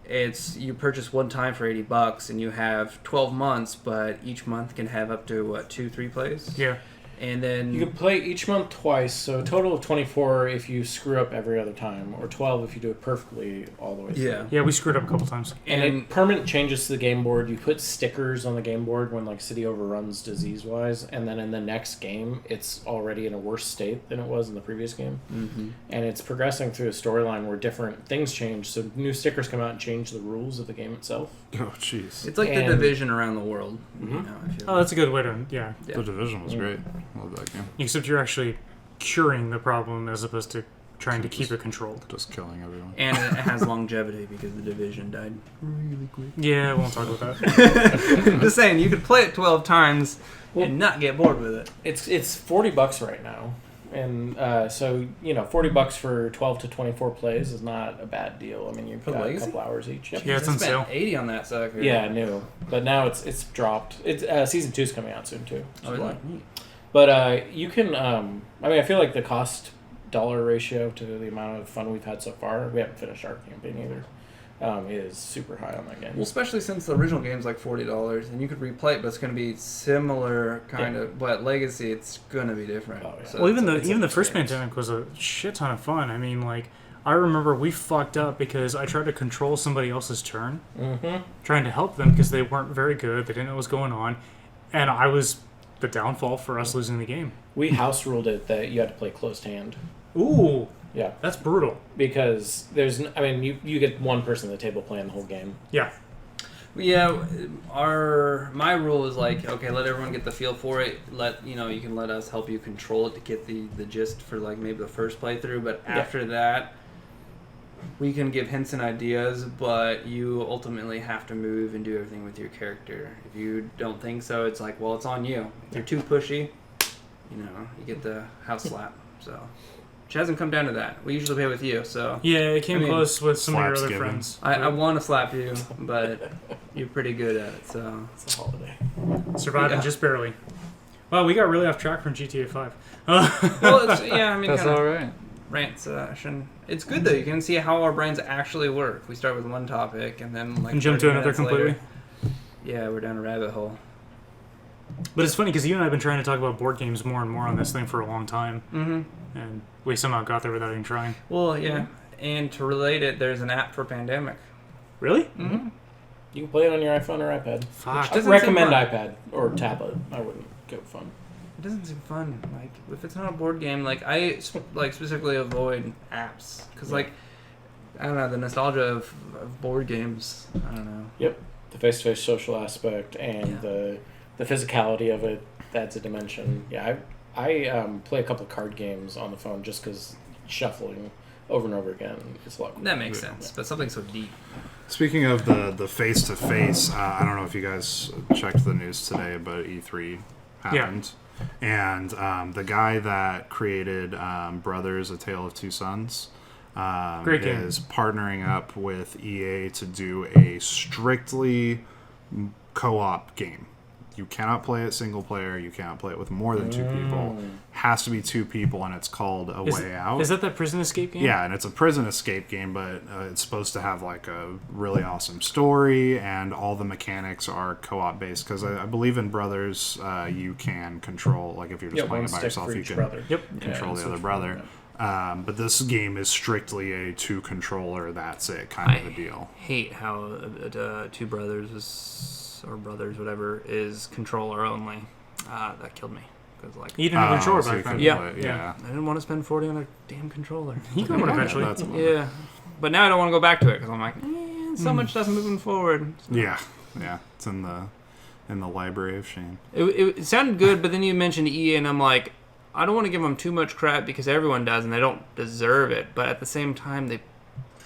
it's you purchase one time for $80 and you have 12 months, but each month can have up to 2-3 plays. Yeah. And then you can play each month twice, so a total of 24 if you screw up every other time, or 12 if you do it perfectly all the way through. Yeah, we screwed up a couple times. And it permanent changes to the game board. You put stickers on the game board when like city overruns disease-wise, and then in the next game, it's already in a worse state than it was in the previous game. Mm-hmm. And it's progressing through a storyline where different things change, so new stickers come out and change the rules of the game itself. Oh, jeez. it's like the Division around the world. You know, if you Oh, that's a good way to Yeah. The Division was great. Love that game. Except you're actually curing the problem as opposed to trying to keep it controlled. Just killing everyone. And it has longevity because the Division died really quick. Yeah, we won't talk about that. Just saying, you could play it 12 times and not get bored with it. It's $40 right now, and so $40 for 12 to 24 plays is not a bad deal. I mean, you've For got Legacy? a couple hours each. Yep. Yeah, it's I on spent sale. $80 on that sucker. Yeah, new, but now it's dropped. It's season 2's coming out soon too. Oh, really? But you can. I feel like the cost dollar ratio to the amount of fun we've had so far. We haven't finished our campaign either. Is super high on that game. Well, especially since the original game's like $40, and you could replay it, but it's going to be similar kind of. But Legacy, it's going to be different. Oh, yeah. So Well, even it's the an first experience. Pandemic was a shit ton of fun. I mean, like, I remember we fucked up because I tried to control somebody else's turn, trying to help them because they weren't very good. They didn't know what was going on, and I was the downfall for us losing the game. We house ruled it that you had to play closed hand. Ooh, Yeah, that's brutal. because you get one person at the table playing the whole game. Yeah. Yeah, my rule is like, okay, let everyone get the feel for it. You can let us help you control it to get the gist for like maybe the first playthrough, but after that, we can give hints and ideas, but you ultimately have to move and do everything with your character. If you don't think so, it's like, well, it's on you. If you're too pushy, you get the house slap. So, which hasn't come down to that. We usually play with you, so. Yeah, it came close with some of your slaps other given. friends. I want to slap you, but you're pretty good at it, so. It's a holiday. Surviving Yeah. just barely. Well, we got really off track from GTA 5. Well, it's, yeah, I mean, That's kind all of right. rant session. It's good though. You can see how our brains actually work. We start with one topic and then like And jump 30 to another minutes completely. later, yeah, we're down a rabbit hole. But it's funny because you and I have been trying to talk about board games more and more on this thing for a long time, Mm-hmm. and we somehow got there without even trying. Well, yeah, and to relate it, there's an app for Pandemic. Really? Mm-hmm. You can play it on your iPhone or iPad. Fuck. I recommend iPad or tablet. I wouldn't go phone. It doesn't seem fun. Like, if it's not a board game, like, I specifically avoid apps. Because, like, I don't know, the nostalgia of board games, I don't know. Yep. The face-to-face social aspect and the physicality of it adds a dimension. Yeah, I play a couple of card games on the phone just because shuffling over and over again is a lot cooler. That makes sense, but something so deep. Speaking of the face-to-face, I don't know if you guys checked the news today, but E3 happened. And the guy that created Brothers, A Tale of Two Sons Great game. is partnering up with EA to do a strictly co-op game. You cannot play it single player. You cannot play it with more than two people. Has to be two people, and it's called A Way Out. Is that prison escape game? Yeah, and it's a prison escape game, but it's supposed to have like a really awesome story, and all the mechanics are co-op based. Because I believe in Brothers, you can control, like if you're just playing it by yourself, you can control the other brother. But this game is strictly a two controller, that's it kind of a deal. I hate how Two Brothers or Brothers, whatever, is controller only. That killed me. Cause like, you didn't have a controller so back then. Yeah. I didn't want to spend 40 on a damn controller. You can one eventually. Yeah. But now I don't want to go back to it because I'm like, so much stuff moving forward. So. Yeah. It's in the library of shame. It sounded good, but then you mentioned EA, and I'm like, I don't want to give them too much crap because everyone does, and they don't deserve it. But at the same time, they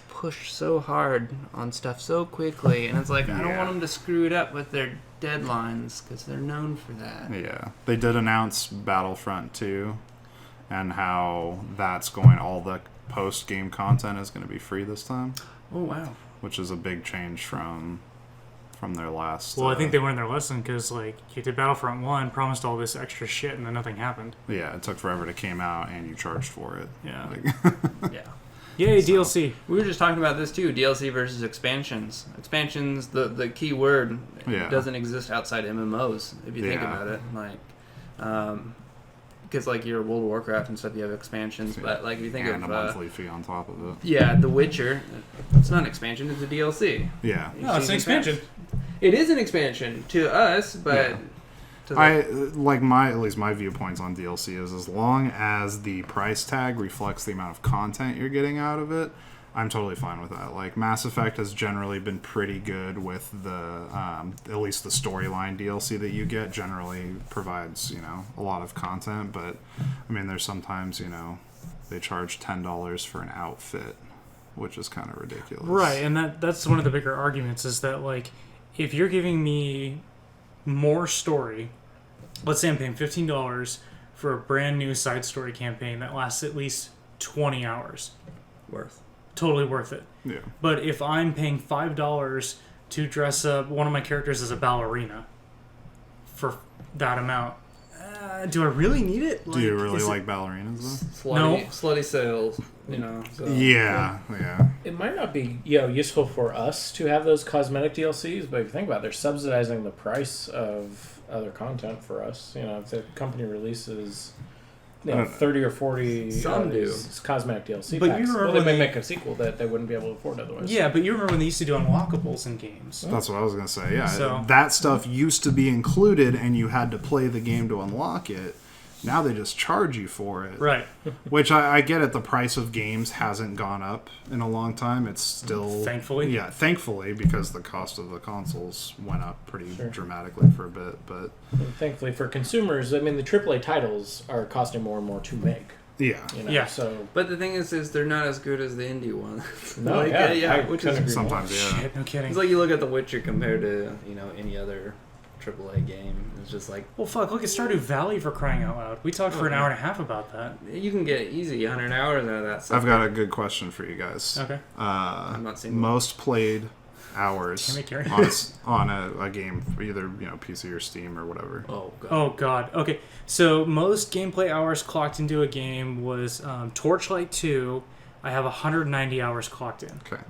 push so hard on stuff so quickly, and it's like, I don't want them to screw it up with their deadlines because they're known for that. Yeah. They did announce Battlefront 2 and how that's going, all the post-game content is going to be free this time. Oh, wow. Which is a big change from their last... Well, I think they learned their lesson because, like, you did Battlefront 1, promised all this extra shit, and then nothing happened. Yeah, it took forever to came out, and you charged for it. Yeah. Yeah. Yay, DLC. We were just talking about this too, DLC versus expansions. Expansions, the key word, doesn't exist outside MMOs, if you think about it. Like, because like your World of Warcraft and stuff, you have expansions, but like if you think and of... a monthly fee on top of it. Yeah, The Witcher, it's not an expansion, it's a DLC. Yeah. No, it's an expansion. It is an expansion to us, but... Yeah. At least my viewpoints on DLC is as long as the price tag reflects the amount of content you're getting out of it, I'm totally fine with that. Like Mass Effect has generally been pretty good with the at least the storyline DLC that you get generally provides, a lot of content, but I mean there's sometimes, they charge $10 for an outfit, which is kind of ridiculous. Right, and that's one of the bigger arguments is that like if you're giving me more story, let's say I'm paying $15 for a brand new side story campaign that lasts at least 20 hours. Totally worth it. Yeah. But if I'm paying $5 to dress up one of my characters as a ballerina for that amount, do I really need it? Do you really like ballerinas though? Slutty sales, So. Yeah. It might not be useful for us to have those cosmetic DLCs, but if you think about it, they're subsidizing the price of other content for us. If the company releases 30 or 40 cosmetic DLC but packs, you remember they may make a sequel that they wouldn't be able to afford otherwise. Yeah, but you remember when they used to do unlockables in games. That's what I was going to say, yeah. So, that stuff used to be included and you had to play the game to unlock it. Now they just charge you for it. Right. Which I get it. The price of games hasn't gone up in a long time. It's still... Thankfully. Yeah, thankfully, because the cost of the consoles went up pretty dramatically for a bit. But and thankfully for consumers, I mean, the AAA titles are costing more and more to make. Yeah. Yeah. So, but the thing is they're not as good as the indie ones. No, which is sometimes, Shit, no kidding. It's like you look at The Witcher compared to any other AAA game. It's just like, well, fuck, look at Stardew Valley for crying out loud. We talked for an hour and a half about that. You can get easy 100 hours out of that stuff. I've got a good question for you guys. Okay. I'm not seeing most played hours Damn it, on a game, either PC or Steam or whatever. Oh god. Okay, so most gameplay hours clocked into a game was Torchlight 2. I have 190 hours clocked in. Okay.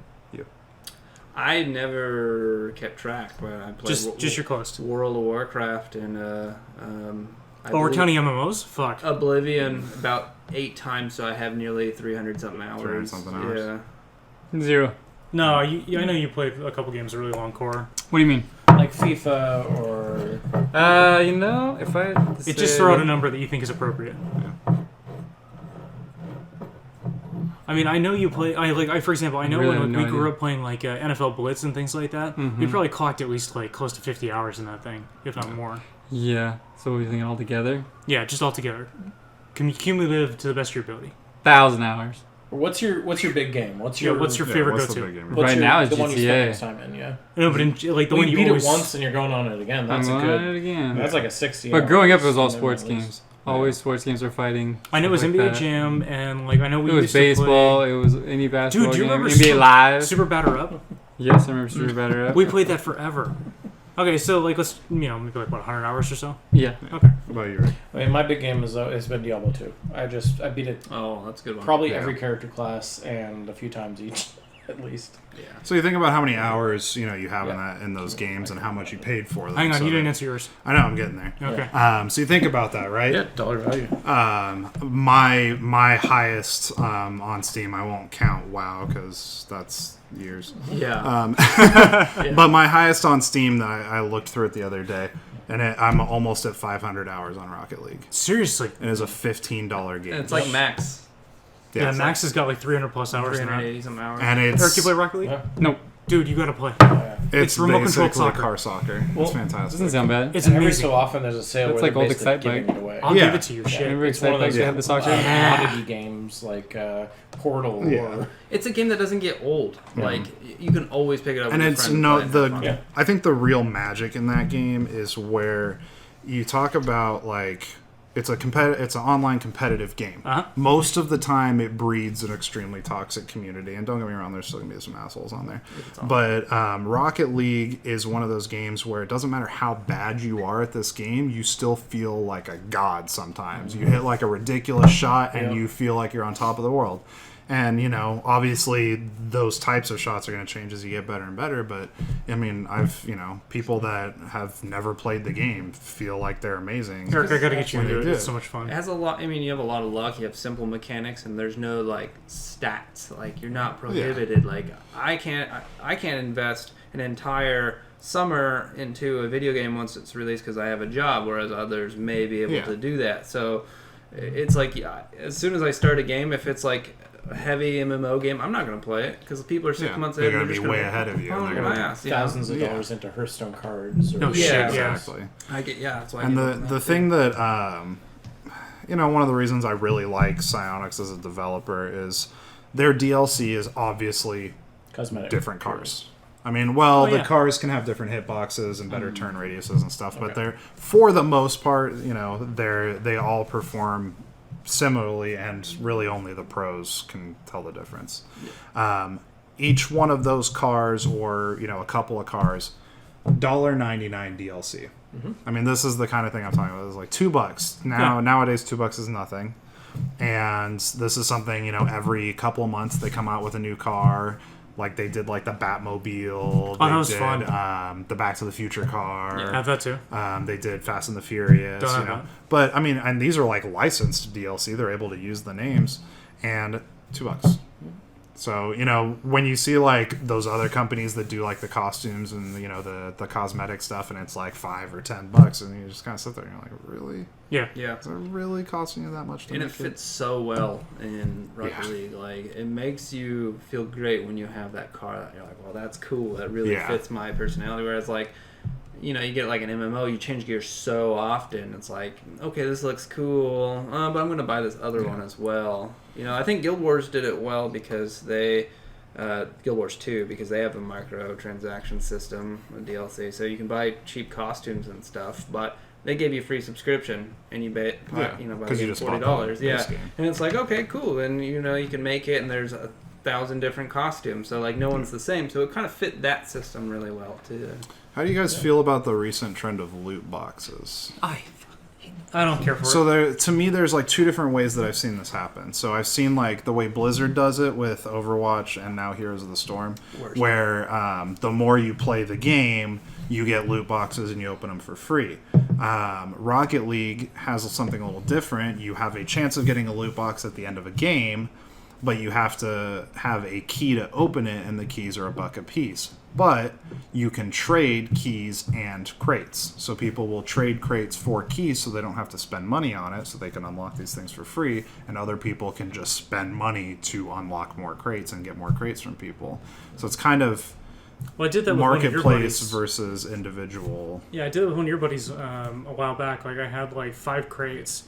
I never kept track, but I played just your close. World of Warcraft and we're counting MMOs? Fuck. Oblivion about 8 times, so I have nearly 300 something hours. 300 something hours. Yeah. 0. No, I know you played a couple games of really long core. What do you mean? Like FIFA or... If I had to Just say- throw out a number that you think is appropriate. I mean, I know you play. For example, I know Really when no we grew idea. up playing like NFL Blitz and things like that, we probably clocked at least like close to 50 hours in that thing, if not more. Yeah. So what are you thinking altogether? Yeah, just all together, cumulative to the best of your ability. 1,000 hours. What's your big game? What's your favorite what's the go-to? big game? what's Right your, now it's the one you spend GTA. most time in? Yeah. No, but in, like the When one you you beat always, it once and you're going on it again. That's I'm a on good. it again. That's like a 60. But growing up, it was all hours sports minimum at least. games. Always sports games were fighting. I know it was stuff NBA like that. Jam, and like I know we It was used baseball. to It was any basketball do you game. remember NBA Super- Live. play Super Batter Up. Yes, I remember Super Batter Up. We played that forever. Okay, so like let's maybe like what 100 hours or so. Yeah. Okay. What about you, Rick? I mean, my big game has been Diablo 2. I beat it Oh, that's a good one. probably Yeah. every character class and a few times each, at least. Yeah. So you think about how many hours you have in those games and how much you paid for them. Hang on, so you didn't that- answer yours. I know, I'm getting there. Okay. So you think about that, right? dollar value. My highest on Steam, I won't count WoW because that's years. Yeah. But my highest on Steam that I looked through it the other day, and I'm almost at 500 hours on Rocket League. Seriously. It is a $15 game. And it's like max. Yeah, Max has got like 300 plus hours in that. 380 some hours. And Eric, you it's play Rocket League? Yeah. Nope. Dude, you gotta play. it's remote controlled basically soccer. car soccer. Well, It's fantastic. Doesn't sound bad. It's And every amazing. so often there's a sale That's where like they're old basically Excite giving it away. I'll Yeah. give it to you. Shit. Remember It's one of Excite those Bike had the soccer? commodity games like Portal Yeah. or... It's a game that doesn't get old. Like you can always pick it up. And with it's friends no and play and have the fun. Yeah. I think the real magic in that game is where you talk about like it's an online competitive game. Uh-huh. Most of the time it breeds an extremely toxic community, and don't get me wrong, there's still gonna be some assholes on there. But Rocket League is one of those games where it doesn't matter how bad you are at this game, you still feel like a god sometimes. You hit like a ridiculous shot and Yeah. you feel like you're on top of the world. And, obviously those types of shots are going to change as you get better and better. But, I mean, people that have never played the game feel like they're amazing. Eric, I gotta get you When into they it. do. It's so much fun. It has a lot. I mean, you have a lot of luck. You have simple mechanics, and there's no like stats. Like you're not prohibited. Like I can't invest an entire summer into a video game once it's released because I have a job, whereas others may be able Yeah. to do that. So it's like as soon as I start a game, if it's like a heavy MMO game, I'm not going to play it because people are 6 months they're ahead. going to be way ahead of you. Oh, and they're my gonna- ass, yeah. thousands of Yeah. dollars into Hearthstone cards. Or No shit, yeah. Exactly. I get that's why. And I the thing that one of the reasons I really like Psyonix as a developer is their DLC is obviously cosmetic different cars. I mean, the yeah. cars can have different hitboxes and better turn radiuses and stuff, but they're for the most part, they all perform similarly, and really only the pros can tell the difference. Each one of those cars, or a couple of cars, $1.99 DLC. I mean, this is the kind of thing I'm talking about. It's like $2 now. Yeah. Nowadays, $2 is nothing, and this is something every couple of months they come out with a new car. Like they did, like the Batmobile. that They was did, fun. The Back to the Future car. I have that too. They did Fast and the Furious. Don't have that. But I mean, and these are like licensed DLC. They're able to use the names, and $2. So when you see like those other companies that do like the costumes and the cosmetic stuff, and it's like $5 or $10, and you just kind of sit there and you're like, really? Yeah. yeah. Is it really costing you that much to And it make fits so well in Rocket Yeah. League. Like it makes you feel great when you have that car that you're like, well, that's cool. That really Yeah. fits my personality. Whereas like, you get like an MMO, you change gears so often. It's like, okay, this looks cool, but I'm gonna buy this other one as well. I think Guild Wars did it well because they. Guild Wars 2 because they have a microtransaction system with DLC, so you can buy cheap costumes and stuff, but they gave you a free subscription and you buy Yeah, by 'cause you just bought the $40. Yeah, base game. and it's like, okay, cool, and you can make it, and there's 1,000 different costumes, so like no one's the same, so it kind of fit that system really well too. How do you guys feel about the recent trend of loot boxes? I don't care for it. To me, there's like two different ways that I've seen this happen. So I've seen like the way Blizzard does it with Overwatch and now Heroes of the Storm, Worst. where the more you play the game, you get loot boxes and you open them for free. Rocket League has something a little different. You have a chance of getting a loot box at the end of a game, but you have to have a key to open it, and the keys are $1 a piece. But you can trade keys and crates. So people will trade crates for keys so they don't have to spend money on it, so they can unlock these things for free, and other people can just spend money to unlock more crates and get more crates from people. So it's kind of I did that with one of your marketplace buddies. versus individual. Yeah, I did it with one of your buddies a while back. Like, I had like 5 crates,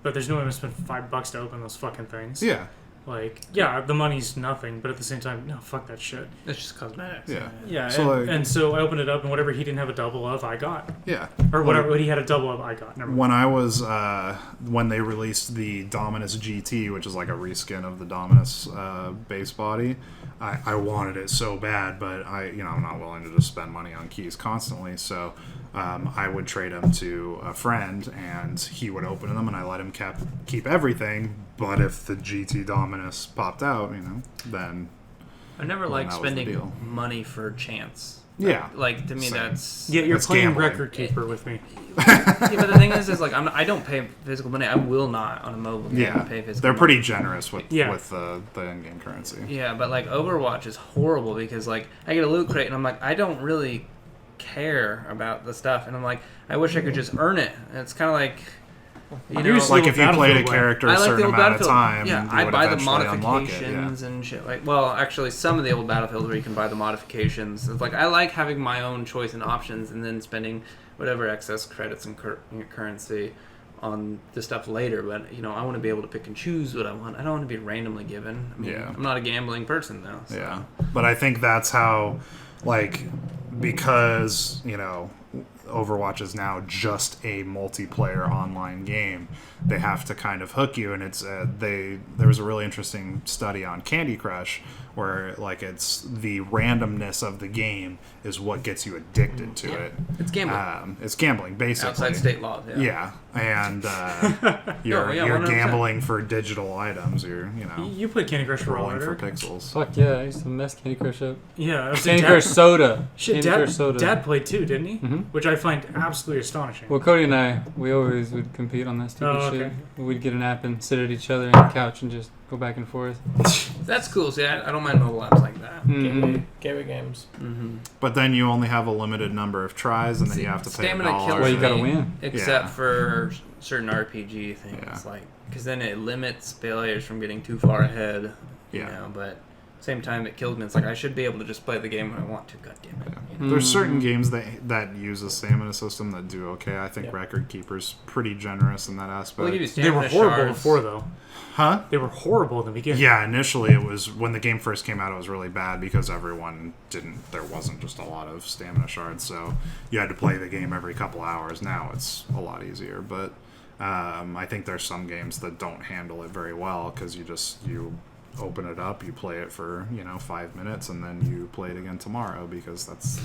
but there's no way I'm gonna spend $5 to open those fucking things. Yeah. Like, yeah, the money's nothing, but at the same time, no, fuck that shit. It's just cosmetics. Yeah. Yeah, So, and so I opened it up, and whatever he didn't have a double of, I got. Yeah. Or whatever what he had a double of, I got. Never mind. When I was when they released the Dominus GT, which is like a reskin of the Dominus base body, I wanted it so bad, but I'm not willing to just spend money on keys constantly. So I would trade them to a friend, and he would open them, and I let him keep everything. But if the GT Dominus popped out, then I never liked that was the spending deal. money for chance. Yeah. Like, to me, Same. that's... Yeah, you're That's playing gambling. record keeper with me. Yeah, but the thing is like, I don't pay physical money. I will not on a mobile game Yeah, pay physical they're money. pretty generous with Yeah. the in-game currency. Yeah, but like Overwatch is horrible because like I get a loot crate and I'm like, I don't really care about the stuff, and I'm like, I wish I could just earn it. And it's kind of like, It's like if you played a character a certain amount of time, yeah, you I would buy the eventually unlock it, modifications and shit. Like, well, actually, some of the old Battlefields where you can buy the modifications. It's like I like having my own choice and options, and then spending whatever excess credits and currency on the stuff later. But I want to be able to pick and choose what I want. I don't want to be randomly given. I mean, Yeah. I'm not a gambling person though. So. Yeah, but I think that's how, because Overwatch is now just a multiplayer online game, they have to kind of hook you, and it's there was a really interesting study on Candy Crush where it's the randomness of the game is what gets you addicted to it. It's gambling. It's gambling, basically. Outside state law. Yeah, and you're 100%. gambling for digital items. You're You played Candy Crush for a while, rolling for right? pixels. Fuck yeah, I used to mess Candy Crush up. Yeah, I was Candy Crush Soda. Shit, Candy Crush Soda. Dad played too, didn't he? Mhm. Which I find absolutely astonishing. Well, Cody and I, we always would compete on that stupid Oh, okay. shit. We'd get an app and sit at each other on the couch and just go back and forth. That's cool. See, I don't mind mobile apps like that. Mhm. Gateway games. Mm-hmm. But then you only have a limited number of tries, and then you have to pay Stamina $1. kills Well, you gotta me, win. Except Yeah. for certain RPG things, Yeah. because then it limits players from getting too far ahead. Yeah. But same time it kills me. It's like I should be able to just play the game when I want to. God damn it. Yeah. There's certain Mhm. games that use a stamina system that do okay. I think Yeah. Record Keeper's pretty generous in that aspect. Well, they give you They were stamina horrible shards. before, though. Huh? They were horrible in the beginning. Yeah, initially it was when the game first came out. It was really bad because everyone didn't. There wasn't just a lot of stamina shards, so you had to play the game every couple hours. Now it's a lot easier, but I think there's some games that don't handle it very well because you open it up, you play it for 5 minutes, and then you play it again tomorrow because that's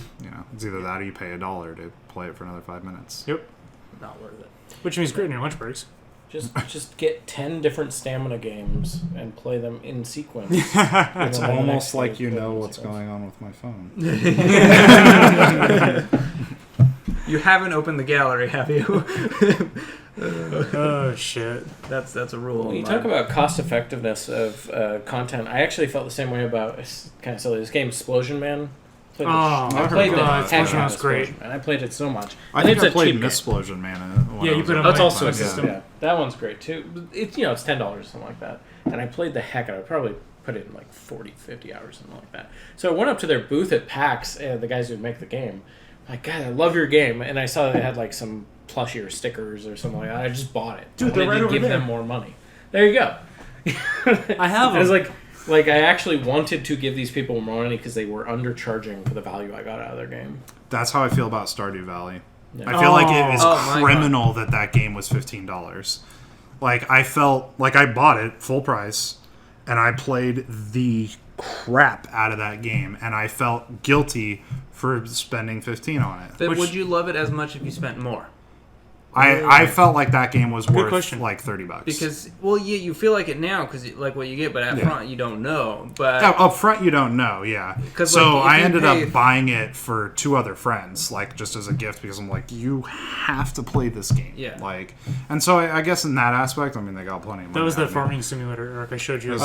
it's either that or you pay $1 to play it for another 5 minutes. Yep. Not worth it. Which means great in your lunch breaks. Just get 10 different stamina games and play them in sequence. It's And then the almost next like day you play know them in what's sequence. going on with my phone. You haven't opened the gallery, have you? Oh, shit. That's a rule. When you in talk my- about cost effectiveness of content, I actually felt the same way about, it's kind of silly, this game Explosion Man. Oh, I I've played heard the God, heck Explosion out Man's of great. Explosion Man. I played it so much. I And think it's I a played cheap Miss game. Explosion Man. When Yeah, I you was put it at on That's my also a system. system. Yeah, that one's great too. It's it's $10 or something like that. And I played the heck out of it. Probably put in like 40, 50 hours, something like that. So I went up to their booth at PAX, the guys who make the game. I'm like, God, I love your game. And I saw they had like some plushie or stickers or something like that. I just bought it. Dude, I they're wanted right to over give there. them more money. There you go. I have I was them. like I actually wanted to give these people more money because they were undercharging for the value I got out of their game. That's how I feel about Stardew Valley. Yeah. I feel like it is Oh my criminal that game was $15. Like I felt like I bought it full price, and I played the crap out of that game, and I felt guilty for spending $15 on it. But Which- would you love it as much if you spent more? I felt like that game was worth question. like $30 Because you feel like it now because like what you get, but up front you don't know. But up front you don't know, So like, I ended up buying it for 2 other friends, like just as a gift, because I'm like, you have to play this game, and so I guess in that aspect, I mean, they got plenty of money. That was the farming simulator, Eric. I showed you. It's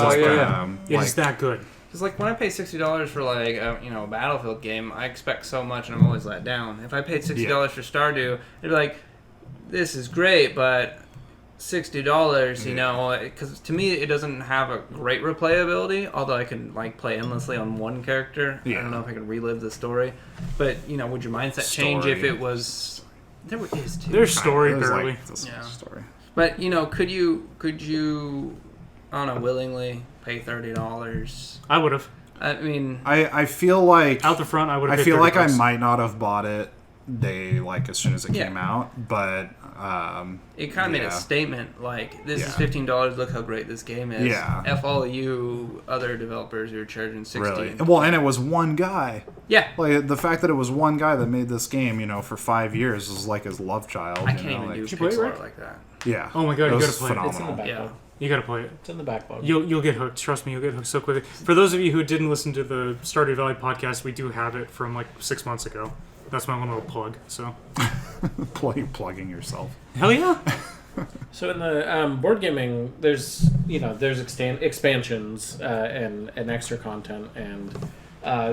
It's that good. It's like when I pay $60 for like a Battlefield game, I expect so much and I'm always let down. If I paid $60 for Stardew, it'd be like, this is great, but $60, because to me it doesn't have a great replayability. Although I can like play endlessly on one character. I don't know if I can relive the story, but would your mindset change if it was? There is too. There's story barely. Like, story. But could you I don't know, willingly pay $30? I would have. I mean, I feel like out the front, I would have. I feel like I might not have bought it as soon as it came out, but it kind of made a statement like, this is $15, look how great this game is. F all you other developers who are charging $60. Really? Well, and it was one guy. Yeah. Like the fact that it was one guy that made this game, for 5 years was like his love child. I can't even do Pixar like that. Yeah. Oh my god, you gotta play phenomenal. It's in the backlog. You gotta play it. It's in the backlog. You'll get hooked. Trust me, you'll get hooked so quickly. For those of you who didn't listen to the Stardew Valley podcast, we do have it from like 6 months ago. That's my one little plug. So, plugging yourself. Hell yeah. So in the board gaming, there's expansions and extra content, and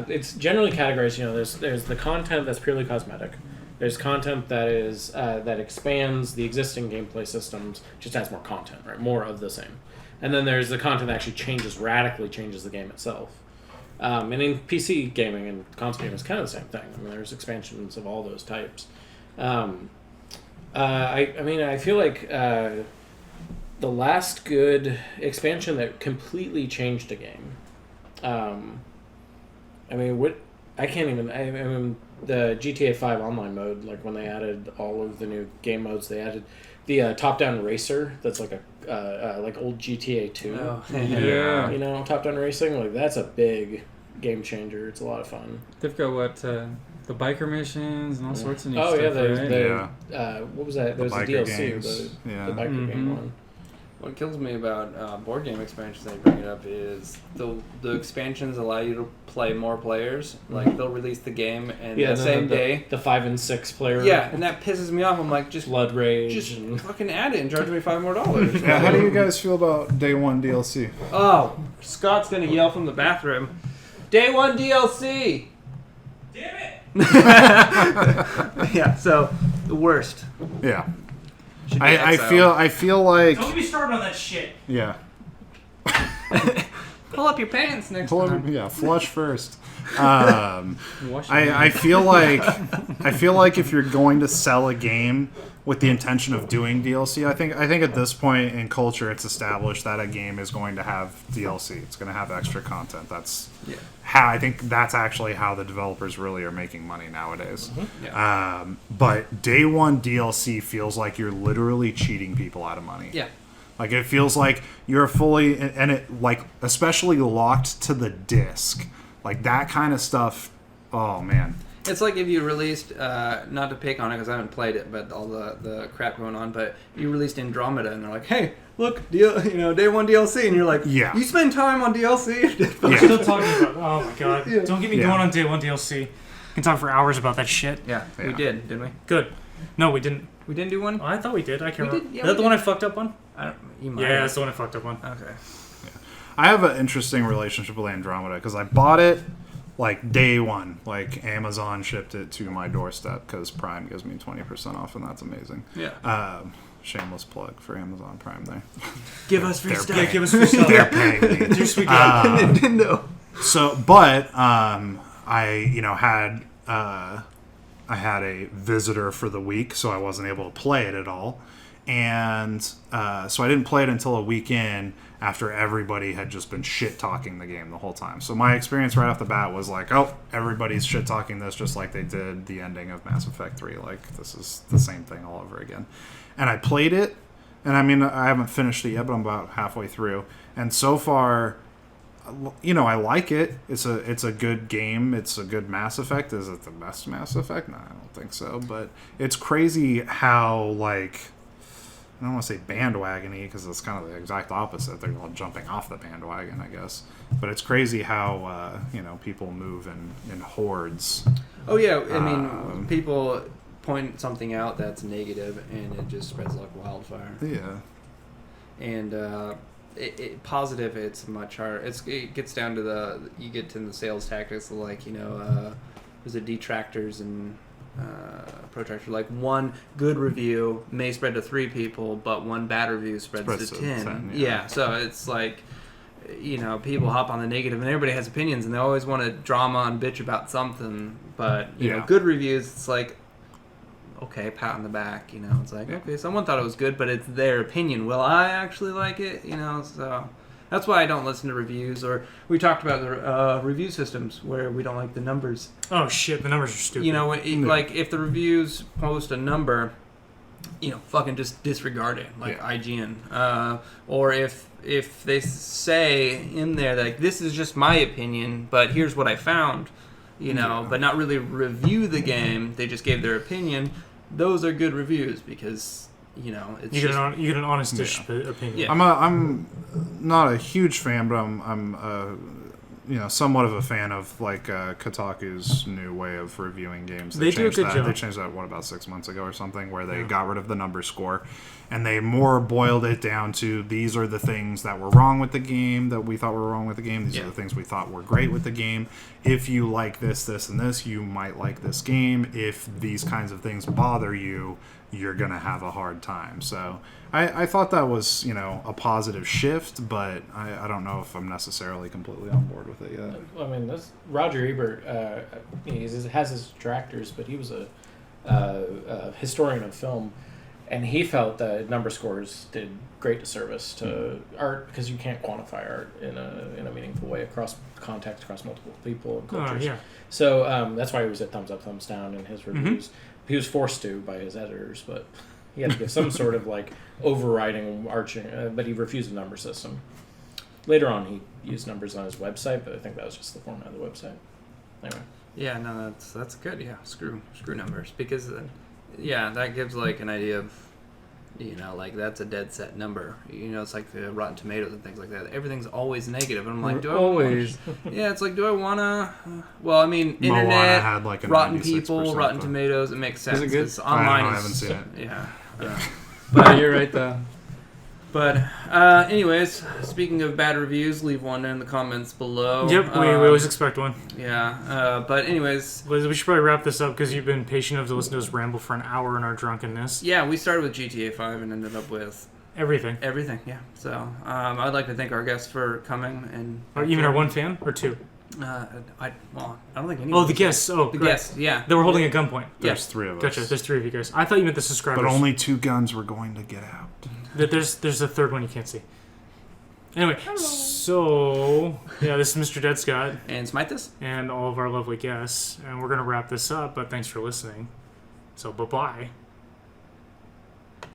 it's generally categorized. There's the content that's purely cosmetic. There's content that is that expands the existing gameplay systems, just adds more content, right? More of the same. And then there's the content that actually radically changes the game itself. And in PC gaming and console gaming, it's kind of the same thing. I mean, there's expansions of all those types. I feel like the last good expansion that completely changed a game. The GTA 5 online mode, like when they added all of the new game modes, they added the top-down racer. That's like like old GTA 2. Oh, yeah. Top-down racing, like that's a big game changer. It's a lot of fun. They've got the biker missions and all sorts of new stuff. Right? What was that? There's a DLC, games. the biker game one. What kills me about board game expansions that you bring it up is the expansions allow you to play more players. Like they'll release the game and the same day. The 5 and 6 player. Yeah, and that pisses me off. I'm like, just Blood Rage. Just fucking add it and charge me $5 more. Yeah, how do you guys feel about day one DLC? Oh, Scott's gonna yell from the bathroom. Day one DLC. Damn it. Yeah. So the worst. Yeah. I feel like. Don't get me started on that shit. Yeah. Pull up your pants next time. Yeah, flush first. I feel like if you're going to sell a game with the intention of doing DLC, I think at this point in culture, it's established that a game is going to have DLC. It's going to have extra content. That's how I think that's actually how the developers really are making money nowadays. Mm-hmm. Yeah. But day one DLC feels like you're literally cheating people out of money. Yeah. Like it feels like you're fully, and it like especially locked to the disc, like that kind of stuff. Oh man. It's like if you released, not to pick on it because I haven't played it, but all the crap going on, but you released Andromeda and they're like, hey, look, day one DLC, and you're like, you spend time on DLC? I'm still talking about, oh my god, don't get me going on day one DLC. I can talk for hours about that shit. Yeah, we did, didn't we? Good. No, we didn't. We didn't do one? Oh, I thought we did. I can't remember. Yeah, Is that the one I fucked up on? Yeah, that's the one I fucked up on. Okay. Yeah. I have an interesting relationship with Andromeda because I bought it like day one. Like Amazon shipped it to my doorstep because Prime gives me 20% off, and that's amazing. Yeah. Shameless plug for Amazon Prime there. Give us free stuff. Yeah, give us free stuff. They're paying me. Dear sweet God. Nintendo. So, but I had a visitor for the week, so I wasn't able to play it at all. And so I didn't play it until a week in after everybody had just been shit-talking the game the whole time. So my experience right off the bat was like, oh, everybody's shit-talking this just like they did the ending of Mass Effect 3. Like, this is the same thing all over again. And I played it, and I mean, I haven't finished it yet, but I'm about halfway through. And so far, I like it. It's a good game. It's a good Mass Effect. Is it the best Mass Effect? No, I don't think so. But it's crazy how, like, I don't want to say bandwagon-y because it's kind of the exact opposite. They're all jumping off the bandwagon, I guess. But it's crazy how people move in hordes. Oh yeah, I mean, people point something out that's negative, and it just spreads like wildfire. Yeah. And positive, it's much harder. It gets down to you get to the sales tactics of, like, there's a detractors and protractor. Like, one good review may spread to 3 people, but one bad review spreads to 10. Yeah, so it's like, people hop on the negative, and everybody has opinions, and they always want to drama and bitch about something. But you know, good reviews, it's like, okay, pat on the back. It's like, okay, someone thought it was good, but it's their opinion. Will I actually like it? So that's why I don't listen to reviews. Or we talked about the review systems where we don't like the numbers. Oh shit, the numbers are stupid. Like if the reviews post a number, fucking just disregard it, like IGN. Or if they say in there that, like, this is just my opinion, but here's what I found, but not really review the game. They just gave their opinion. Those are good reviews because it's you get an honest-ish opinion. Yeah. I'm not a huge fan, but I'm somewhat of a fan of, like, Kotaku's new way of reviewing games. They do a good job. They changed that about 6 months ago or something, where they got rid of the number score, and they more boiled it down to, these are the things that were wrong with the game that we thought were wrong with the game. These are the things we thought were great with the game. If you like this, this, and this, you might like this game. If these kinds of things bother you, you're gonna have a hard time. So I thought that was a positive shift, but I don't know if I'm necessarily completely on board with it yet. I mean, that's Roger Ebert. He has his detractors, but he was a historian of film, and he felt that number scores did great disservice to art because you can't quantify art in a meaningful way across context, across multiple people and cultures. So that's why he was at thumbs up, thumbs down in his reviews. He was forced to by his editors, but he had to give some sort of, like, overriding arching, but he refused the number system. Later on, he used numbers on his website, but I think that was just the format of the website. Anyway. Yeah, no, that's good. Yeah, screw numbers, because that gives, like, an idea of, like, that's a dead set number. It's like the Rotten Tomatoes and things like that. Everything's always negative, and I'm like, it's like, do I wanna? Well, I mean, internet, had, like, a Rotten People, Rotten Tomatoes, it makes sense. Is it good? It's online. I haven't seen it. Yeah. But you're right though. But anyways, speaking of bad reviews, leave one in the comments below. Yep, we always expect one. Yeah, but anyways, Liz, we should probably wrap this up because you've been patient enough to listen to us ramble for an hour in our drunkenness. yeah, we started with GTA 5 and ended up with Everything. everything. Yeah, so I'd like to thank our guests for coming and Or even our one fan or two. I don't think any. Oh, the guests. Oh, the right. guests. Yeah, They were holding a gunpoint. There's 3 of us. Gotcha. There's 3 of you guys. I thought you meant the subscribers. But only 2 guns were going to get out. There's a third one you can't see. Anyway, so yeah, this is Mr. DeadScott and Smite this and all of our lovely guests, and we're gonna wrap this up. But thanks for listening. So bye bye.